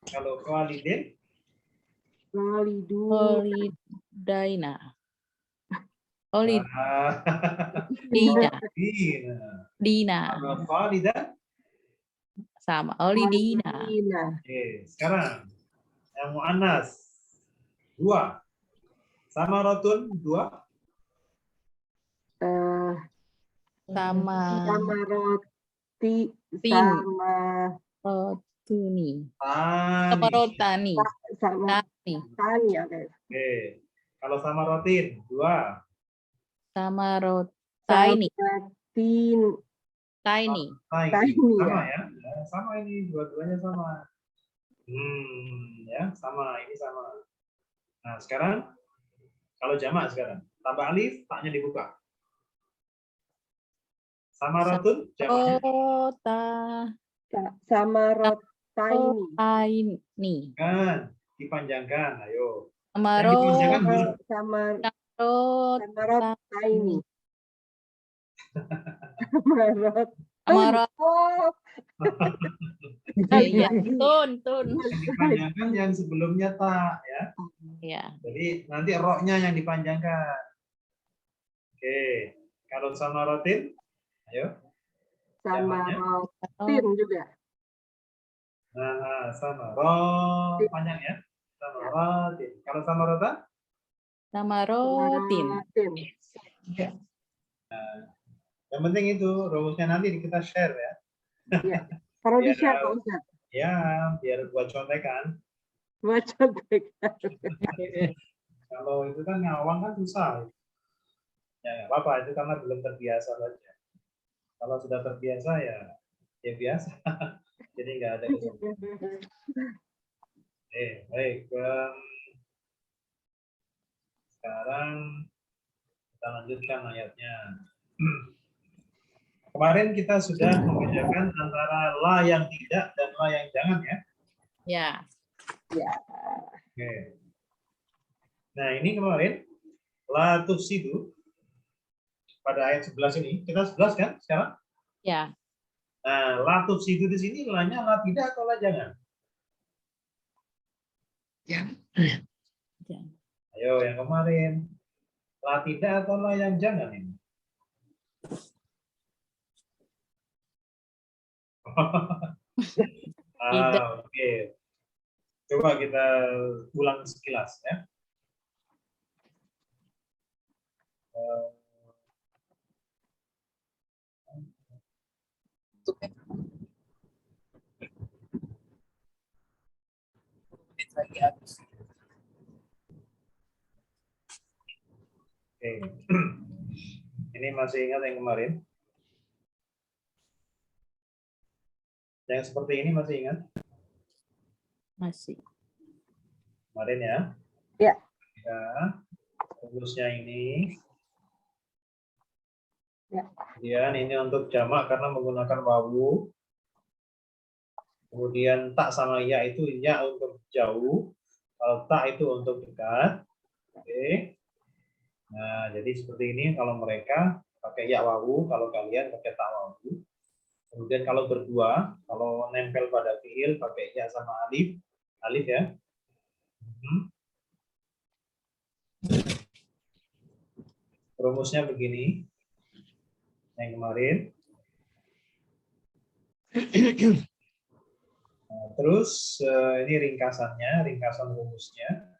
Kalau Khalidin? Holidaina. Dina. Kalau Khalidan? Sama. Holidina. Oke. Sekarang yang muannas 2. Sama rotun 2. Sama roti. Tin. Sama Tuni. Tani. Samarotani. Sama Tani. tani, oke. Oke. Kalau sama rotin, 2. Samarotaini. Tin, Taini. Tiny. Tiny, Sama ya. ya. Sama ini, dua-duanya sama. Ya, sama. Ini sama. Nah, sekarang kalau jamak sekarang, tambah alif, taknya dibuka. Sama rotun, jamaknya. Rota. Samarotaini. Taini. Kan, dipanjangkan. Ayo. Yang Samarot. dipanjangkan dulu. Samarotaini. Samarot. Samarot. Oh, Iya, tun. Yang dipanjangkan yang sebelumnya tak ya. Iya. Jadi nanti roknya yang dipanjangkan. Oke. Kalau sama rotin, ayo. Samarotin juga. Nah, sama ro panjang ya. Sama rotin. Kalau sama rota? Samarotin. Yang penting itu rumusnya nanti kita share ya. Ya. Kalau Biar- di-share Pak Ustadz. Ya, biar buat contekan. Buat contekan. Kalau itu kan ngawang kan susah. Ya, nggak apa-apa, itu karena belum terbiasa saja. Kalau sudah terbiasa ya biasa. Jadi nggak ada kesulitan. Baik. Sekarang kita lanjutkan ayatnya. Kemarin kita sudah membedakan antara la yang tidak dan la yang jangan ya. Ya. Oke. Nah, ini kemarin la tufsidu pada ayat 11 ini. Kita 11 kan sekarang? Ya. Nah, la tufsidu di sini la-nya la tidak atau la jangan? Jangan. Ayo yang kemarin. La tidak atau la yang jangan ini? Tidak. Oke. Coba kita ulang sekilas ya. Menit lagi habis. Oke. Ini masih ingat yang kemarin? Yang seperti ini masih ingat? Masih. Kemarin ya? Ya. Ya. Rumusnya ini. Ya. Kemudian ini untuk jamak karena menggunakan wawu. Kemudian tak sama ya itu ya untuk jauh. Kalau tak itu untuk dekat. Oke. Nah, jadi seperti ini kalau mereka pakai ya wawu, kalau kalian pakai tak wawu. Kemudian kalau berdua, kalau nempel pada fiil pakai ya sama alif. Alif ya. Rumusnya begini. Yang kemarin. Nah, terus ini ringkasannya, ringkasan rumusnya.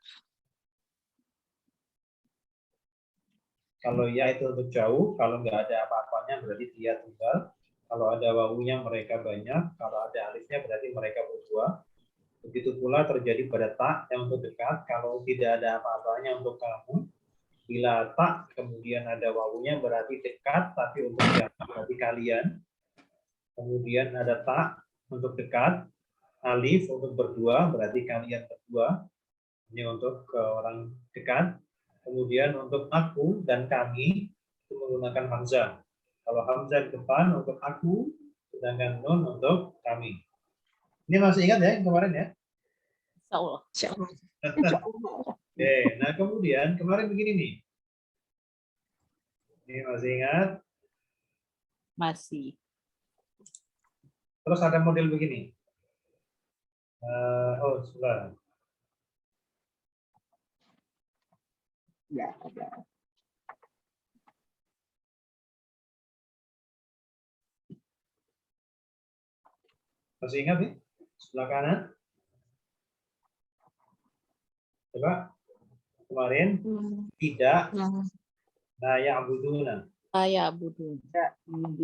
Kalau ya itu untuk jauh, kalau nggak ada apa-apanya berarti dia tunggal. Kalau ada wawunya mereka banyak, kalau ada alifnya berarti mereka berdua. Begitu pula terjadi pada tak yang untuk dekat, kalau tidak ada apa-apanya untuk kamu. Bila tak kemudian ada wawunya berarti dekat, tapi untuk jamak berarti kalian. Kemudian ada tak untuk dekat, alif untuk berdua berarti kalian berdua. Ini untuk orang dekat. Kemudian untuk aku dan kami itu menggunakan hamzah. Kalau hamzah di depan untuk aku, sedangkan nun untuk kami. Ini masih ingat ya yang kemarin ya? Insya Allah. Oke, nah kemudian kemarin begini nih. Ini masih ingat? Masih. Terus ada model begini. Sebentar. Ya, ada. Masih ingat nih? Sebelah kanan. Coba. Kemarin tidak. Nah, ya'buduna. Saya budu.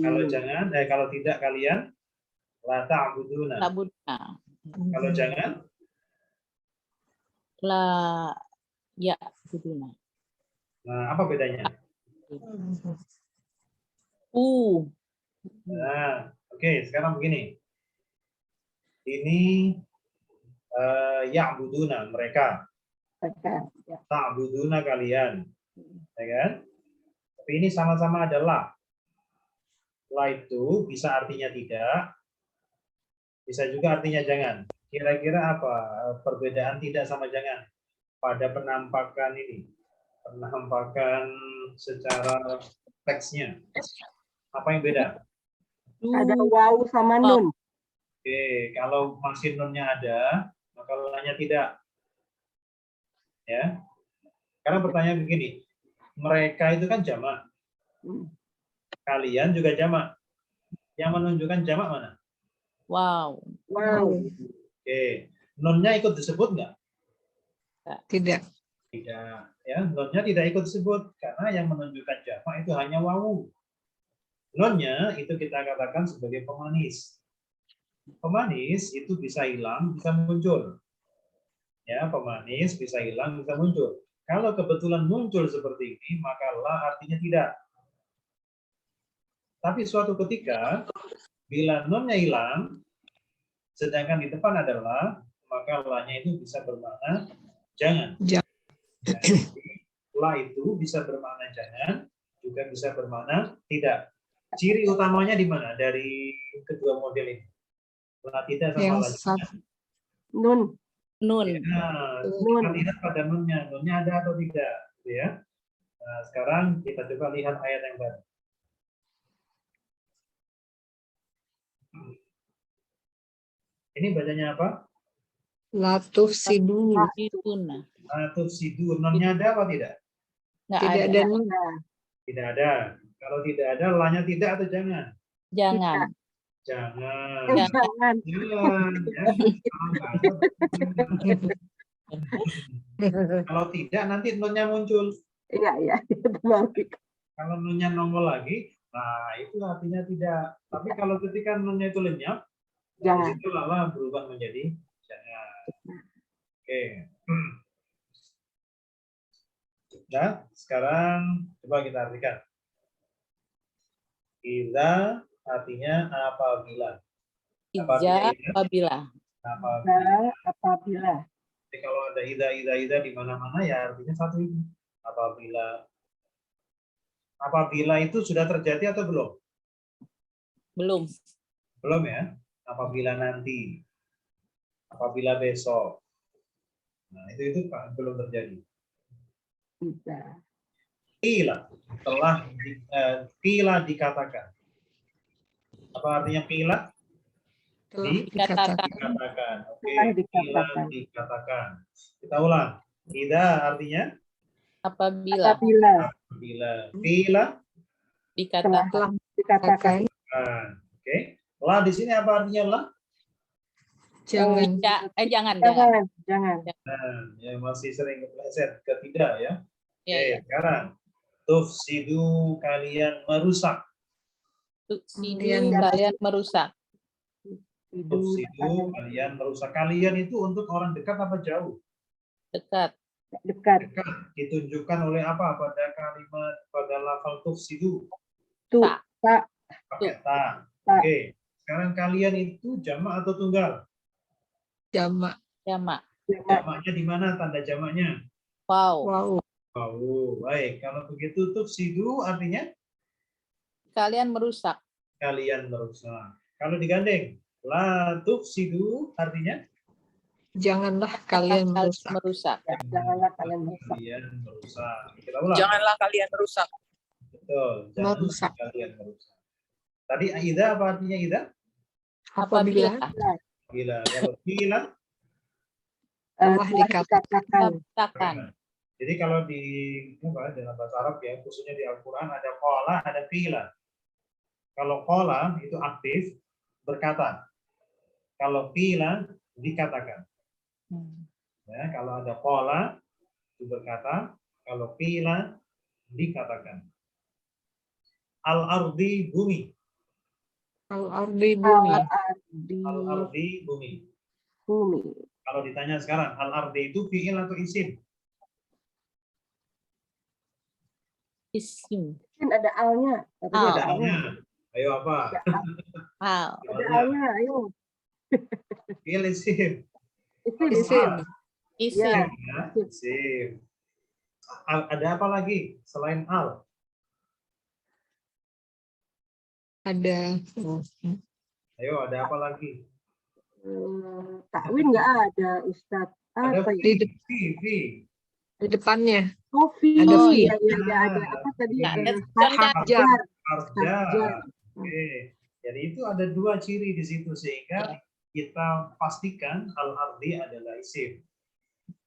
Kalau jangan, kalau tidak kalian la ta'buduna. Labudna. Kalau jangan, La ya buduna. nah apa bedanya? Nah, oke, sekarang begini. Ini ya'buduna mereka, Ya. ta'buduna kalian, ya kan? Tapi ini sama-sama adalah. La itu bisa artinya tidak, bisa juga artinya jangan. Kira-kira apa perbedaan tidak sama jangan pada penampakan ini? Penampakan secara teksnya. Apa yang beda? Ada wawu sama nun. Oke, kalau masih nunnya ada, maka la-nya tidak. Ya. Sekarang pertanyaan begini, mereka itu kan jamak. Kalian juga jamak. Yang menunjukkan jamak mana? Wow. Oke, nunnya ikut disebut nggak? Tidak. Tidak. Ya, nunnya tidak ikut disebut karena yang menunjukkan jamak itu hanya wawu. Nunnya itu kita katakan sebagai pemanis. Pemanis itu bisa hilang, bisa muncul. Ya, pemanis bisa hilang, bisa muncul. Kalau kebetulan muncul seperti ini, maka la artinya tidak. Tapi suatu ketika, bila nunnya hilang, sedangkan di depan adalah, maka la-nya itu bisa bermakna jangan. Ya, la itu bisa bermakna jangan, juga bisa bermakna tidak. Ciri utamanya di mana dari kedua model ini? La tidak sama la jangan. Nun. Nun. Ya, kita lihat pada nunnya ada atau tidak, gitu ya. Nah, sekarang kita coba lihat ayat yang baru. Ini bacanya apa? Latuf sidu. Latuf sidu. Nunnya ada apa tidak? Nggak Tidak ada. ada nun. Tidak ada. Kalau tidak ada, la-nya tidak atau jangan? Jangan. Jangan. Jangan. Jangan. Ya. Kalau tidak, nanti nunnya muncul. Iya. Kalau nunnya nongol lagi, nah itu artinya tidak. Tapi kalau ketika nunnya itu lenyap, Jangan. itu lala berubah menjadi jangan. Oke. Nah, sekarang coba kita artikan. Idza artinya apabila. Ija apabila. Apabila. Jadi kalau ada idza di mana-mana ya artinya satu itu. Apabila. Apabila itu sudah terjadi atau belum? Belum. Belum ya. Apabila nanti. Apabila besok. Nah, itu belum terjadi. Bisa. Qila dikatakan. Apa artinya qila? Dikatakan. Oke, qila dikatakan. Kita ulang. Idza artinya Apabila. Qila Dikatakan. Oke. La di sini apa artinya la? Jangan. Jangan. Nah, ya masih sering kepleset ke tidak ya. Ya. Sekarang tufsidu kalian merusak. Kalian merusak. Tufsidu kalian merusak. Kalian itu untuk orang dekat apa jauh? Dekat. Dekat. Ditunjukkan oleh apa pada kalimat pada lafal tufsidu? Tak. Pakai ta. Oke. Sekarang kalian itu jamak atau tunggal? Jamak. Jamaknya di mana tanda jamaknya? Wow. Baik. Kalau begitu tufsidu artinya Kalian merusak. Kalau digandeng, la tufsidu artinya Janganlah kalian merusak. Janganlah kalian merusak. Kita ulang. Janganlah kalian rusak. Betul. Janganlah Merusak. kalian merusak. Tadi idza apa artinya idza? Apabila Bila. Kalau bila telah dikatakan. Jadi kalau di dalam bahasa Arab ya, khususnya di Al-Quran ada qala, ada qila. Kalau qala itu aktif berkata. Kalau qila dikatakan. Ya, kalau ada qala itu berkata, kalau qila dikatakan. Al-ardi bumi. Al-ardi bumi. Al-ardi bumi. Bumi. Kalau ditanya sekarang, al-ardi itu fi'il atau isim? Isim. Mungkin ada alnya. Tapi Al. Ada alnya. Ayo apa? Al. Ada alnya, ayo. Fi'il isim. Isim. Isim. Isim. Ya. Ya, isim. Ada apa lagi selain al? Ada. Ayo, ada apa lagi? Takwin nggak ada, Ustadz. Ada Apa ya? fi. Di depannya. Kopi. Ada Oh fi. iya, ada apa tadi? Nah, Harjar. Harjar. Oke. Jadi itu ada dua ciri di situ sehingga kita pastikan al-ardi adalah isim.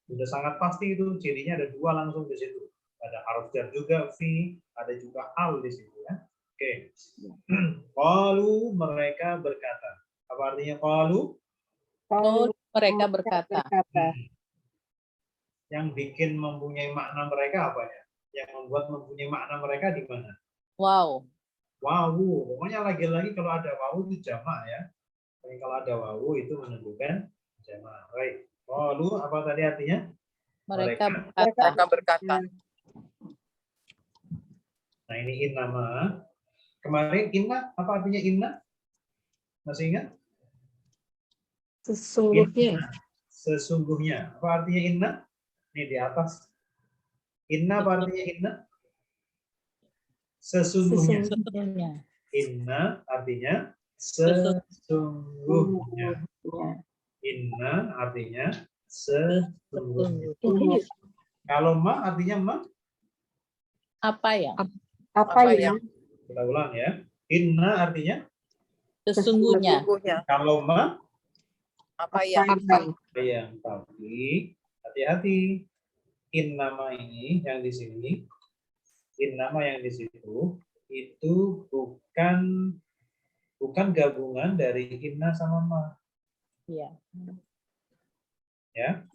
Sudah sangat pasti itu cirinya ada dua langsung di situ. Ada harjar juga fi, ada juga al di situ ya. Oke. Qalu mereka berkata. Apa artinya qalu? Oh, mereka berkata. Yang bikin mempunyai makna mereka apa ya? Yang membuat mempunyai makna mereka di mana? Wow. Wawu, pokoknya lagi-lagi kalau ada wawu itu jamak ya. Jadi kalau ada wawu itu menunjukkan jamak. Baik. Qalu apa tadi artinya? Mereka Mereka berkata. Nah ini innama. Kemarin inna apa artinya inna? Masih ingat? Sesungguhnya. Sesungguhnya. Apa artinya inna? Ini di atas. Inna apa artinya inna? Sesungguhnya. Sesungguhnya. Inna artinya sesungguhnya. Inna artinya sesungguhnya. Kalau ma artinya ma? Apa ya? Apa ya? Kita ulang ya. Inna artinya Sesungguhnya. kalau ma Apa yang tapi hati-hati. Innama ini yang di sini, innama yang di situ itu bukan gabungan dari inna sama ma. Iya. Ya.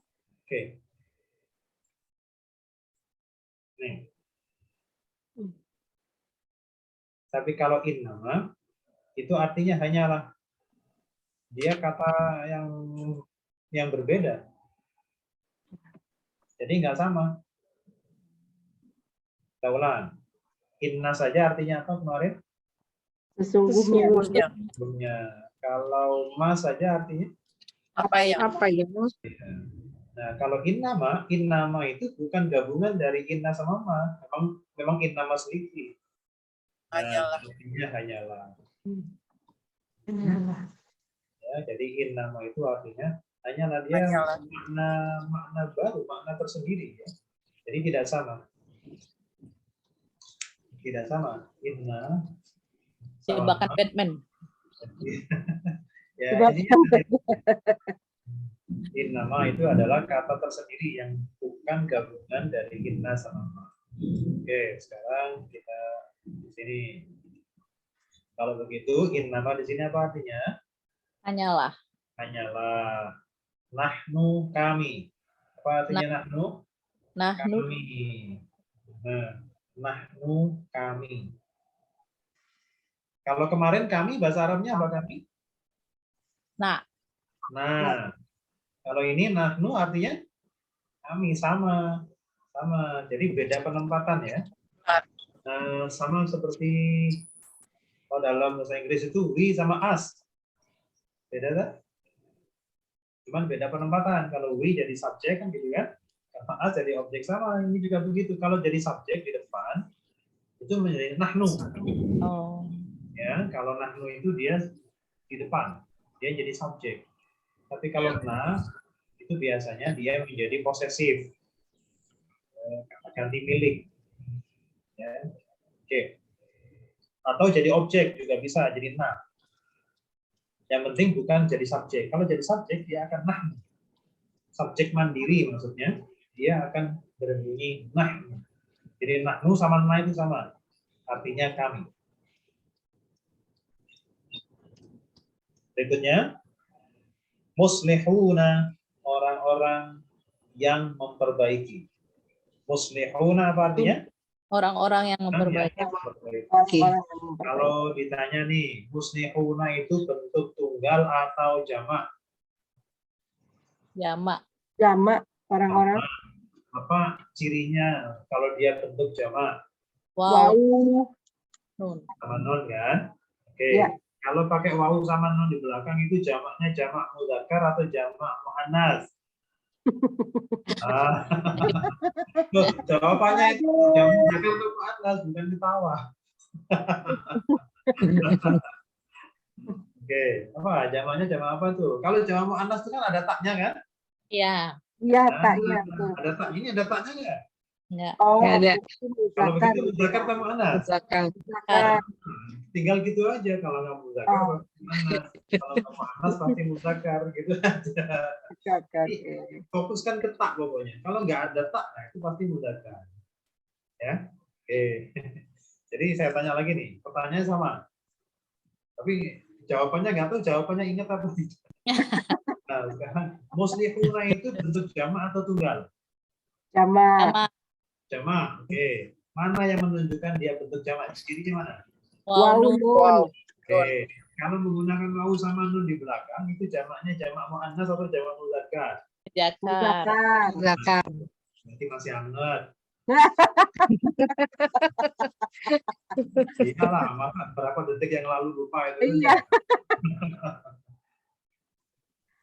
Oke. Nih. Tapi kalau innama itu artinya hanyalah. Dia kata yang berbeda. Jadi nggak sama. Kita ulang. Inna saja artinya apa kemarin? Sesungguhnya. Sesungguhnya. Kalau ma saja artinya? apa yang Apa ya? Nah, kalau innama itu bukan gabungan dari inna sama ma. Memang innama sedikit. hanyalah. Artinya hanyalah. Hanyalah. Ya, jadi innama itu artinya hanyalah dia Hanyalah. makna baru, makna tersendiri ya. Jadi tidak sama. Tidak sama. Inna Jebakan Batman. ya, ini innama itu adalah kata tersendiri yang bukan gabungan dari inna sama ma. Oke, sekarang kita di sini. Kalau begitu, innama di sini apa artinya? Hanyalah. Hanyalah. Nahnu kami. Apa artinya nahnu? Nahnu. Kami. Nah, nahnu kami. Kalau kemarin kami bahasa Arabnya apa kami? Nah. Nah. Kalau ini nahnu artinya kami sama. Jadi beda penempatan ya. Sama seperti kalau dalam bahasa Inggris itu we sama us. Beda kan? Cuman beda penempatan. Kalau we jadi subjek kan gitu kan. Kalau us jadi objek sama. Ini juga begitu. Kalau jadi subjek di depan itu menjadi nahnu. Oh. Ya, kalau nahnu itu dia di depan. Dia jadi subjek. Tapi kalau na itu biasanya dia menjadi posesif. Ganti milik. Ya. Oke. Atau jadi objek juga bisa jadi na. Yang penting bukan jadi subjek. Kalau jadi subjek dia akan nah. Subjek mandiri maksudnya dia akan berbunyi nah. Jadi nahnu sama na itu sama. Artinya kami. Berikutnya muslihuna, orang-orang yang memperbaiki. Muslihuna apa artinya? Orang-orang yang memperbaiki. Kalau ditanya nih, muslihuna itu bentuk tunggal atau jamak? Jamak. Jamak orang-orang. Apa cirinya kalau dia bentuk jamak? Wow. Wau. Nun. Sama nun kan? Oke. Ya. Kalau pakai wawu sama nun di belakang itu jamaknya jamak mudzakkar atau jamak muannas? Ah. Loh, jawabannya itu jamak mudzakkar atau muannas, bukan ketawa. Oke, apa jamaknya jamak apa tuh? Kalau jamak muannas itu kan ada taknya kan? Iya. Iya, Nah, taknya. Betul. ada tak ini ada taknya nggak? Enggak. Oh, Nggak ada. itu Kalau muzakkar. begitu mudzakkar atau muannas? Muzakkar. Muzakkar. Tinggal gitu aja, kalau nggak mudzakkar Oh. pasti muannas. Kalau nggak muannas pasti mudzakkar gitu aja. Muzakkar. Fokuskan ke tak pokoknya. Kalau nggak ada tak, nah itu pasti mudzakkar. Ya, oke. Jadi saya tanya lagi nih, pertanyaannya sama. Tapi jawabannya nggak tahu, jawabannya ingat apa tidak. Nah, sekarang muslihuna itu bentuk jamak atau tunggal? Jamak. Jamak. Jamak, oke. Mana yang menunjukkan dia bentuk jamak? Cirinya mana? Wow. Wau Nun. nun. Oke. Kalau menggunakan wawu sama nun di belakang, itu jamaknya jamak muannas atau jamak mudzakkar? Jakar. Muzakkar. Muzakkar. Berarti masih hangat. Iyalah, masa berapa detik yang lalu lupa itu. Kan? Iya.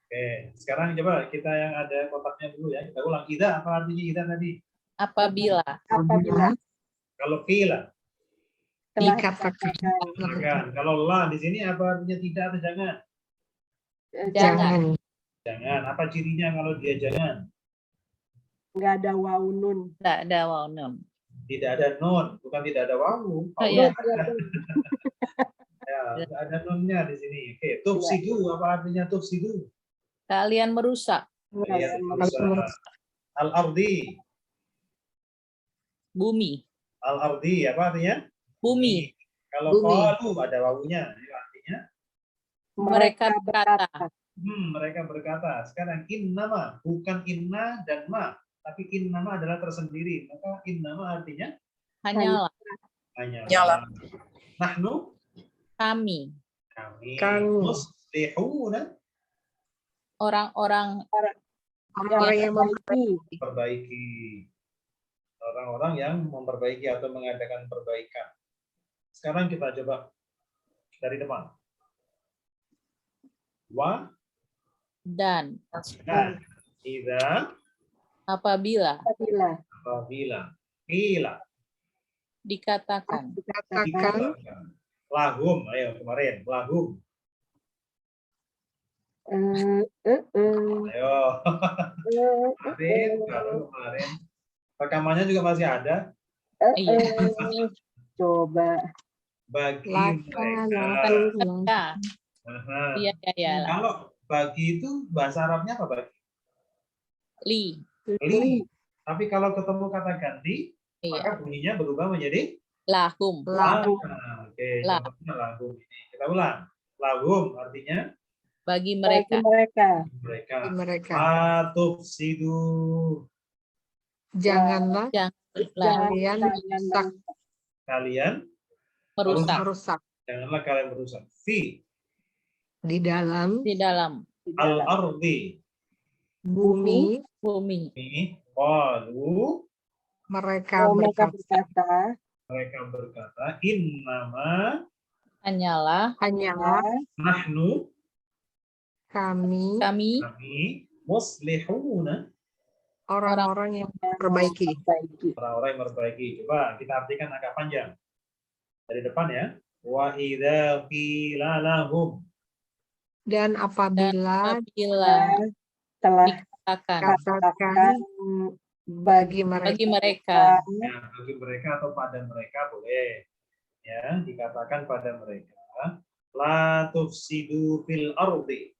Oke, sekarang coba kita yang ada kotaknya dulu ya. Kita ulang. Ida, apa artinya ida tadi? Apabila. Apabila Kalau qila, telah Dikatakan. silakan. Kalau la di sini apa artinya tidak atau jangan? jangan, Jangan. Jangan. Apa cirinya kalau dia jangan? nggak ada wau nun. Tidak ada wow nun. Tidak ada nun, bukan tidak ada wawu. Oh, iya. Ya, tidak ada nunnya di sini. Oke, tufsidu apa artinya tufsidu? Kalian merusak. Iya, Merusak. Al-ardi. Bumi. Al-ardi apa artinya? Bumi. Kalau Bumi. qalu ada wawunya, itu artinya Mereka berkata. mereka berkata. Sekarang innama bukan inna dan ma, tapi innama adalah tersendiri. Maka innama artinya Hanyalah. hanyalah. Nahnu Kami. kami Kami. muslihuna Orang-orang Orang-orang yang memperbaiki. perbaiki. Orang-orang yang memperbaiki atau mengadakan perbaikan. Sekarang kita coba dari depan. Wa dan dan idza apabila Apabila qila dikatakan dikatakan lahum, ayo kemarin lahum. Ayo. Kemarin, kemarin. Rekamannya juga masih ada. iya. Coba. Bagi Laka, mereka. Ya, Aha. iya, ya. Kalau bagi itu bahasa Arabnya apa bagi? Li. Li. Tapi kalau ketemu kata ganti, Iya. maka bunyinya berubah menjadi Lahum. lahum. Oke, Lah. contohnya lahum ini. Kita ulang. Lahum artinya Bagi Bagi mereka. mereka. Mereka. Atufsidu. Janganlah Janganlah kalian merusak. Kalian merusak Merusak janganlah kalian merusak. Fi di dalam di dalam al-ardi. bumi. bumi. Ini qalu Mereka mereka berkata berkata, innama Hanyalah hanyalah nahnu kami kami muslihuna. orang-orang yang perbaiki. Orang-orang yang memperbaiki. Coba kita artikan agak panjang. Dari depan ya. Wa idza qila lahum. Dan apabila telah dikatakan katakan bagi bagi mereka mereka Ya, bagi mereka atau pada mereka boleh. Ya, dikatakan pada mereka la tufsidu fil ardi.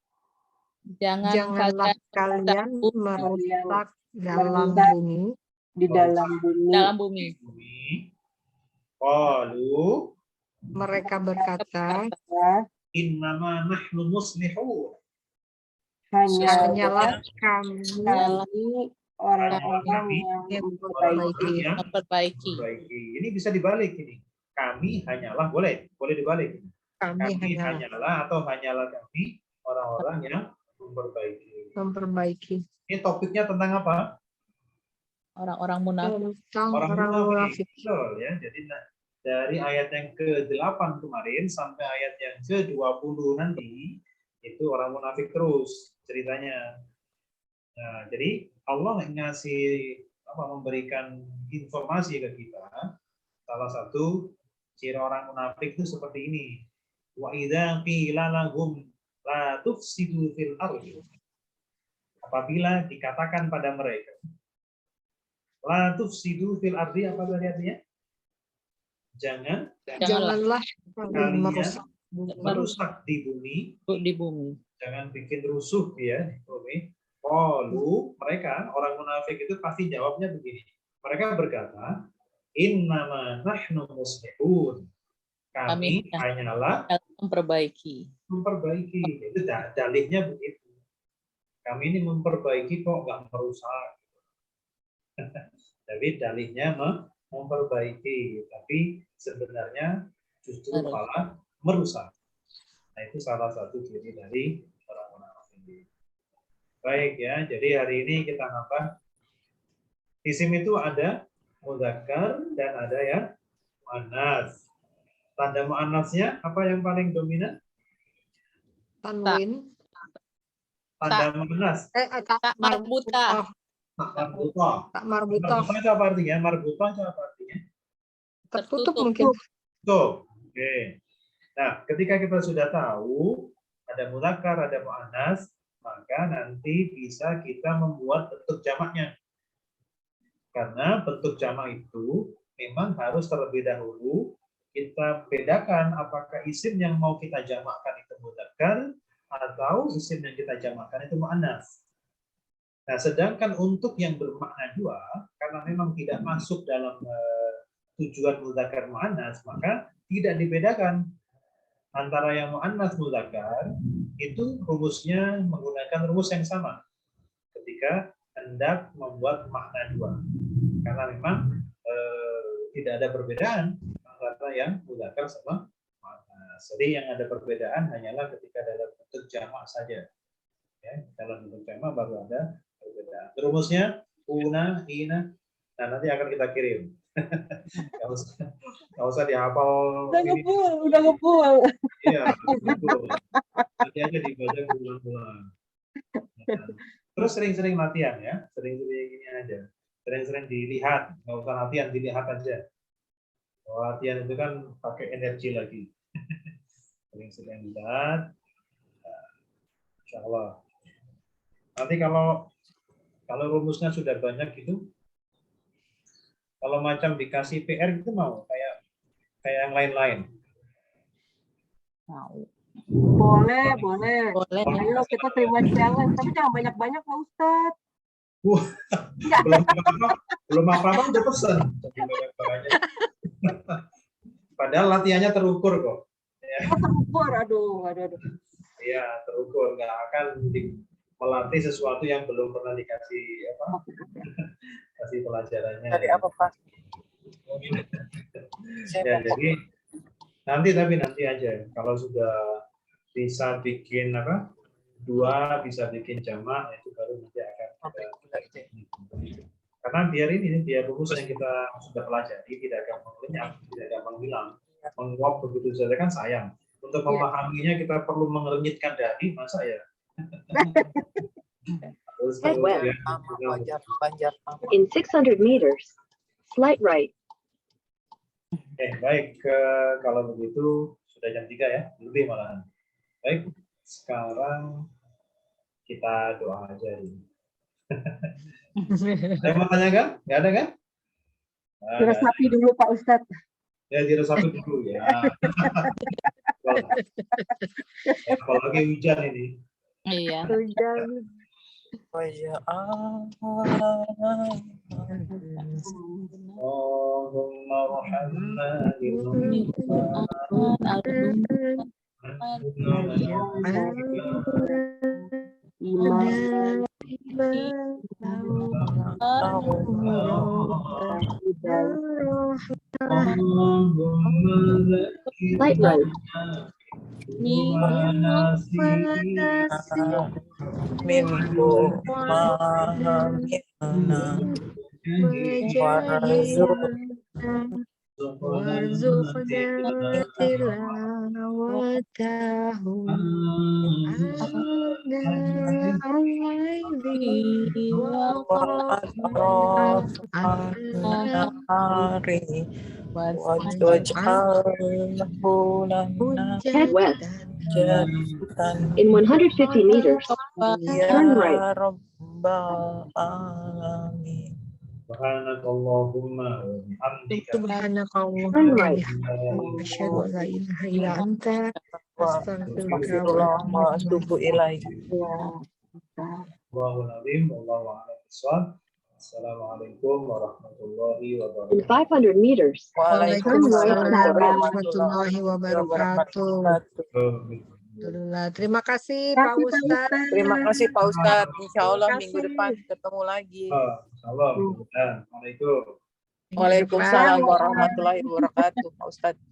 janganlah kalian merusak dalam bumi. di dalam bumi. dalam bumi. Qalu Mereka berkata innama nahnu muslihun. hanyalah kami kami orang-orang yang memperbaiki. Yang Memperbaiki. memperbaiki. Ini bisa dibalik ini. Kami hanyalah boleh dibalik. kami Kami hanyalah hanyalah atau hanyalah kami orang-orang yang memperbaiki. Memperbaiki. Ini topiknya tentang apa? Orang-orang munafik. Tentang Orang orang munafik. munafik. Betul ya. Jadi dari ayat yang ke-8 kemarin sampai ayat yang ke-20 nanti itu orang munafik terus ceritanya. Nah, jadi Allah ngasih memberikan informasi ke kita. Salah satu ciri orang munafik itu seperti ini. Wa idza qila lahum la tufsidu fil ardi. Apabila dikatakan pada mereka la tufsidu fil ardi, apa artinya? Janganlah kalian merusak merusak di bumi. Jangan bikin rusuh ya di bumi. Qalu, mereka orang munafik itu pasti jawabnya begini. Mereka berkata, innama nahnu muslihun. Kami hanyalah memperbaiki. Itu dalihnya begitu. Kami ini memperbaiki kok nggak merusak. Tapi dalihnya memperbaiki, tapi sebenarnya justru malah merusak. Nah, itu salah satu ciri dari orang munafik. Baik ya, jadi hari ini kita nambah isim itu ada mudzakkar dan ada ya muannas. Tanda muannasnya apa yang paling dominan? tanwin. Tanda muannas. Tak marbuta. Tak marbuta. Marbuta itu apa artinya? Marbuta itu apa artinya? Tertutup mungkin. Tuh. Oke. Nah, ketika kita sudah tahu ada mudzakkar, ada muannas, maka nanti bisa kita membuat bentuk jamaknya. Karena bentuk jamak itu memang harus terlebih dahulu kita bedakan apakah isim yang mau kita jamakkan itu mudzakkar atau isim yang kita jamakkan itu muannas. Nah, sedangkan untuk yang bermakna dua, karena memang tidak masuk dalam tujuan mudzakkar muannas, maka tidak dibedakan antara yang muannas mudzakkar itu rumusnya menggunakan rumus yang sama ketika hendak membuat makna dua, karena memang tidak ada perbedaan antara yang mudzakkar sama muannas. Jadi yang ada perbedaan hanyalah ketika dalam bentuk jamak saja. Ya, dalam bentuk jamak baru ada perbedaan. Rumusnya una, ina. Nah, nanti akan kita kirim. Nggak usah dihafal. Udah ngebul. Iya, betul. Nanti aja dibaca bulan-bulan. Terus sering-sering latihan ya, sering-sering ini aja. Sering-sering dilihat, nggak usah latihan, dilihat aja. Kalau latihan itu kan pakai energi lagi. Sering-sering lihat. Insya Allah. Nanti kalau rumusnya sudah banyak gitu, kalau macam dikasih PR itu mau kayak yang lain-lain. Mau. Boleh. Boleh. Ayo kita terima challenge, tapi jangan banyak-banyak Pak Ustadz. Belum apa-apa udah pesan. Padahal latihannya terukur kok. Ya. Terukur, aduh. Iya, terukur, nggak akan melatih sesuatu yang belum pernah dikasih kasih pelajarannya. Tadi apa Pak? Ya, jadi nanti aja kalau sudah bisa bikin dua, bisa bikin jamak, itu baru nanti akan ada. Karena biar rumus yang kita sudah pelajari tidak gampang lenyap, tidak gampang hilang, menguap begitu saja kan sayang. Untuk memahaminya kita perlu mengernyitkan dahi, masa ya? In 600 meters, slight right. Baik, kalau begitu sudah jam 3 ya, lebih malahan. Baik, sekarang kita doa aja ini. Ada yang mau tanyakan? Nggak ada kan? Diresapi dulu Pak Ustadz. Ya, diresapi dulu ya. Apalagi hujan ini. Iya. Hujan. Allahumma rahmatna Light right. minhu mahamina warzuqna tilawatahu al-laili hari waj'alhu lana Head west. jannatan In 150 meters, ya turn right. rabbal alamin. Subhanakallahumma wa bihamdika. Subhanakallahumma wa bihamdika asyhadu an la ilaha illa anta astaghfiruka wa atubu ilaik. Allahul azim, wallahu a'lam bishawab. Assalamualaikum warahmatullahi In wabarakatuh. 500 meters, Waalaikumsalam warahmatullahi wabarakatuh. Alhamdulillah. Terima kasih Pak Ustadz. Terima kasih Pak Ustadz. Insya Allah Terima minggu kasih. depan ketemu lagi. Salam. Assalamualaikum. Waalaikumsalam warahmatullahi wabarakatuh Pak Ustadz.